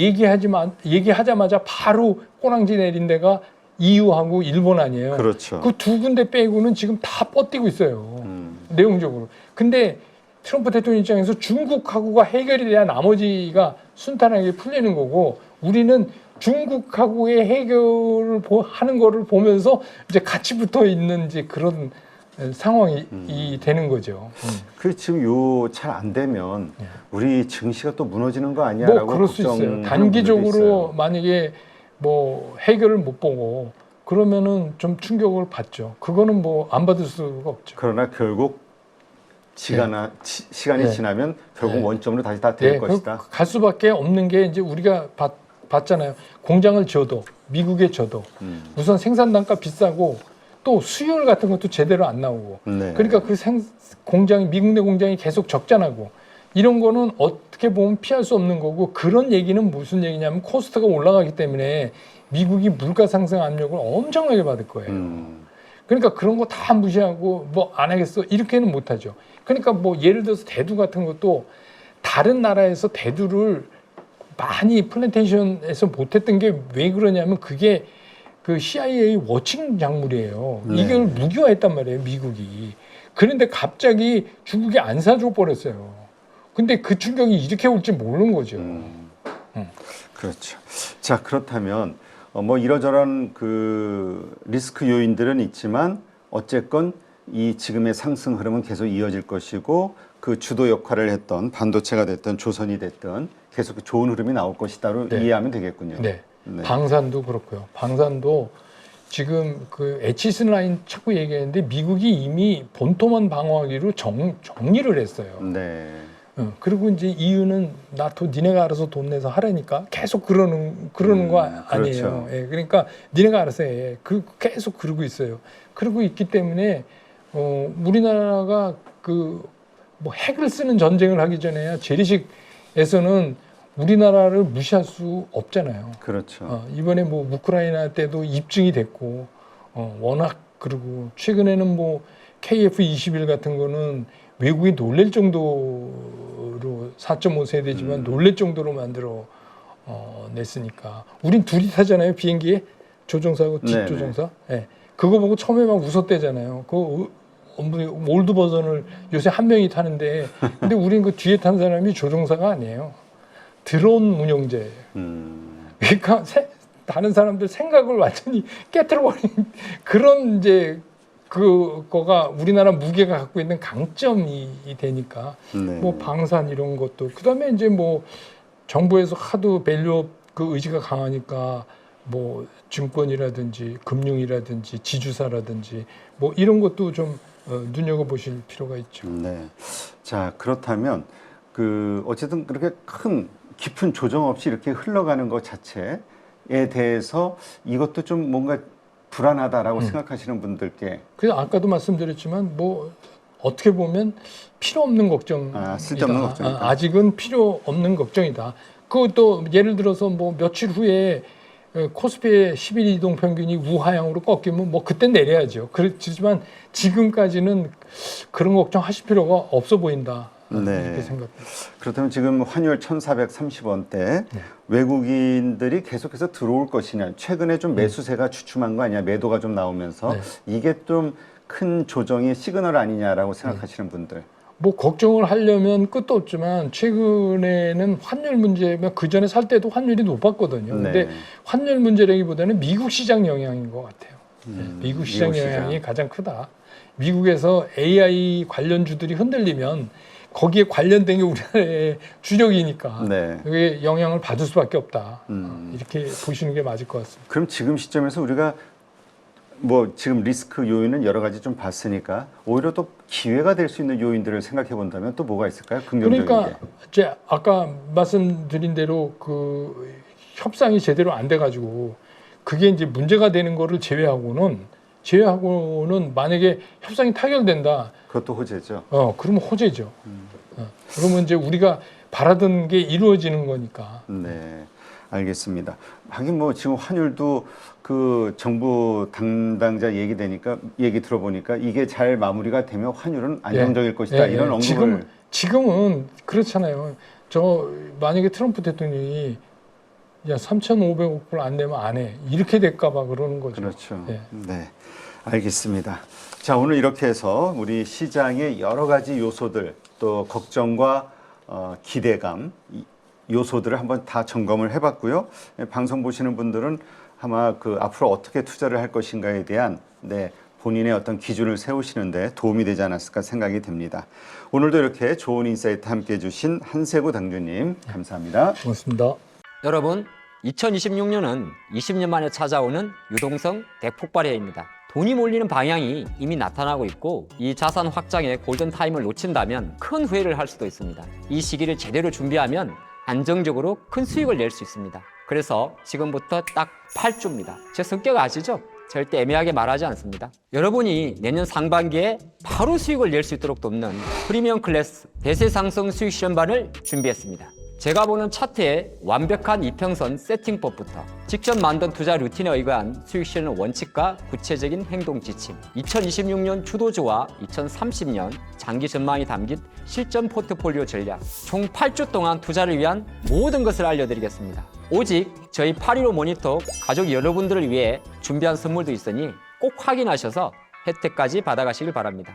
얘기하자마자 바로 꼬랑지 내린 데가 EU하고 일본 아니에요. 그렇죠. 그 두 군데 빼고는 지금 다 뻗뛰고 있어요. 내용적으로. 근데 트럼프 대통령 입장에서 중국하고가 해결이 돼야 나머지가 순탄하게 풀리는 거고 우리는 중국하고의 해결을 하는 거를 보면서 이제 같이 붙어 있는 이제 그런 상황이 되는 거죠. 그 지금 요 잘 안 되면 우리 증시가 또 무너지는 거 뭐 아니야라고 그럴 수 있어요. 걱정하는 단기적으로 분들도 있어요. 만약에 뭐 해결을 못 보고 그러면은 좀 충격을 받죠. 그거는 뭐 안 받을 수가 없죠. 그러나 결국 시간이 네. 지나면 결국 네. 원점으로 다시 다 될 네, 것이다. 갈 수밖에 없는 게 이제 우리가 봤잖아요. 공장을 줘도 미국에 줘도 우선 생산 단가 비싸고 또 수율 같은 것도 제대로 안 나오고 네. 그러니까 그 공장이 미국 내 공장이 계속 적자나고 이런 거는 어떻게 보면 피할 수 없는 거고 그런 얘기는 무슨 얘기냐면 코스트가 올라가기 때문에 미국이 물가 상승 압력을 엄청나게 받을 거예요. 그러니까 그런 거 다 무시하고 뭐 안 하겠어 이렇게는 못하죠. 그러니까 뭐 예를 들어서 대두 같은 것도 다른 나라에서 대두를 많이 플랜테이션에서 못했던 게 왜 그러냐면 그게 그 CIA 워칭 작물이에요. 네. 이걸 무기화했단 말이에요, 미국이. 그런데 갑자기 중국이 안 사줘 버렸어요. 근데 그 충격이 이렇게 올지 모르는 거죠. 그렇죠. 자, 그렇다면 뭐 이러저런 그 리스크 요인들은 있지만 어쨌건 이 지금의 상승 흐름은 계속 이어질 것이고 그 주도 역할을 했던 반도체가 됐든 조선이 됐든 계속 좋은 흐름이 나올 것이다로 네. 이해하면 되겠군요. 네. 네. 방산도 그렇고요. 방산도 지금 그 에치스 라인 자꾸 얘기했는데 미국이 이미 본토만 방어하기로 정리를 했어요. 네. 그리고 이제 이유는 나토 니네가 알아서 돈 내서 하라니까 계속 그러는 거 아니에요. 그렇죠. 예, 그러니까 니네가 알아서 해. 계속 그러고 있어요. 그러고 있기 때문에 우리나라가 그 뭐 핵을 쓰는 전쟁을 하기 전에야 재래식에서는 우리나라를 무시할 수 없잖아요. 그렇죠. 이번에 뭐 우크라이나 때도 입증이 됐고 워낙 그리고 최근에는 뭐 KF-21 같은 거는 외국이 놀랄 정도로 4.5 세대지만 놀랄 정도로 만들어 냈으니까. 우린 둘이 타잖아요, 비행기에. 조종사하고 뒷조종사. 네. 그거 보고 처음에 막 웃었대잖아요. 그 올드 버전을 요새 한 명이 타는데, 근데 우린 그 뒤에 탄 사람이 조종사가 아니에요. 드론 운영자예요. 그러니까 다른 사람들 생각을 완전히 깨트려버린 그런 이제 그거가 우리나라 무게가 갖고 있는 강점이 되니까. 네. 뭐 방산 이런 것도. 그다음에 이제 뭐 정부에서 하도 밸류업 그 의지가 강하니까 뭐 증권이라든지 금융이라든지 지주사라든지 뭐 이런 것도 좀 눈여겨보실 필요가 있죠. 네. 자, 그렇다면 그 어쨌든 그렇게 큰 깊은 조정 없이 이렇게 흘러가는 것 자체에 대해서 이것도 좀 뭔가 불안하다라고 생각하시는 분들께. 그래서 아까도 말씀드렸지만 뭐 어떻게 보면 필요 없는 걱정이다. 쓸데없는 걱정이다. 아직은 필요 없는 걱정이다. 그것도 예를 들어서 뭐 며칠 후에 코스피의 10일 이동 평균이 우하향으로 꺾이면 뭐 그때 내려야죠. 그렇지만 지금까지는 그런 걱정하실 필요가 없어 보인다. 네. 이렇게 생각합니다. 그렇다면 지금 환율 1,430원대 외국인들이 계속해서 들어올 것이냐. 최근에 좀 매수세가 주춤한 거 아니냐. 매도가 좀 나오면서 이게 좀 큰 조정의 시그널 아니냐라고 생각하시는 분들. 뭐 걱정을 하려면 끝도 없지만 최근에는 환율 문제면 그 전에 살 때도 환율이 높았거든요. 근데 환율 문제라기보다는 미국 시장 영향인 것 같아요. 미국 시장 영향이 가장 크다. 미국에서 AI 관련주들이 흔들리면 거기에 관련된 게 우리나라의 주력이니까 그게 영향을 받을 수밖에 없다. 이렇게 보시는 게 맞을 것 같습니다. 그럼 지금 시점에서 우리가 뭐 지금 리스크 요인은 여러 가지 좀 봤으니까 오히려 또 기회가 될 수 있는 요인들을 생각해 본다면 또 뭐가 있을까요? 긍정적인 그러니까 게. 이제 아까 말씀드린 대로 그 협상이 제대로 안 돼가지고 그게 이제 문제가 되는 거를 제외하고는 만약에 협상이 타결된다. 그것도 호재죠. 그러면 호재죠. 그러면 이제 우리가 바라던 게 이루어지는 거니까. 네, 알겠습니다. 하긴 뭐 지금 환율도 그 정부 담당자 얘기 들어보니까 이게 잘 마무리가 되면 환율은 안정적일 것이다. 이런 언급을. 지금은 그렇잖아요. 저 만약에 트럼프 대통령이 야 3,500억 불 안 내면 안 해. 이렇게 될까봐 그러는 거죠. 그렇죠. 네, 알겠습니다. 자, 오늘 이렇게 해서 우리 시장의 여러 가지 요소들 또 걱정과 기대감 요소들을 한번 다 점검을 해봤고요. 방송 보시는 분들은 아마 그 앞으로 어떻게 투자를 할 것인가에 대한 본인의 어떤 기준을 세우시는데 도움이 되지 않았을까 생각이 됩니다. 오늘도 이렇게 좋은 인사이트 함께해 주신 한세구 당주님 감사합니다. 고맙습니다. 여러분, 2026년은 20년 만에 찾아오는 유동성 대폭발 해입니다. 돈이 몰리는 방향이 이미 나타나고 있고 이 자산 확장의 골든타임을 놓친다면 큰 후회를 할 수도 있습니다. 이 시기를 제대로 준비하면 안정적으로 큰 수익을 낼 수 있습니다. 그래서 지금부터 딱 8주입니다. 제 성격 아시죠? 절대 애매하게 말하지 않습니다. 여러분이 내년 상반기에 바로 수익을 낼 수 있도록 돕는 프리미엄 클래스 대세 상승 수익 실험반을 준비했습니다. 제가 보는 차트의 완벽한 이평선 세팅법부터 직접 만든 투자 루틴에 의거한 수익 실현 원칙과 구체적인 행동 지침, 2026년 주도주와 2030년 장기 전망이 담긴 실전 포트폴리오 전략, 총 8주 동안 투자를 위한 모든 것을 알려드리겠습니다. 오직 저희 8.15 모니터 가족 여러분들을 위해 준비한 선물도 있으니 꼭 확인하셔서 혜택까지 받아가시길 바랍니다.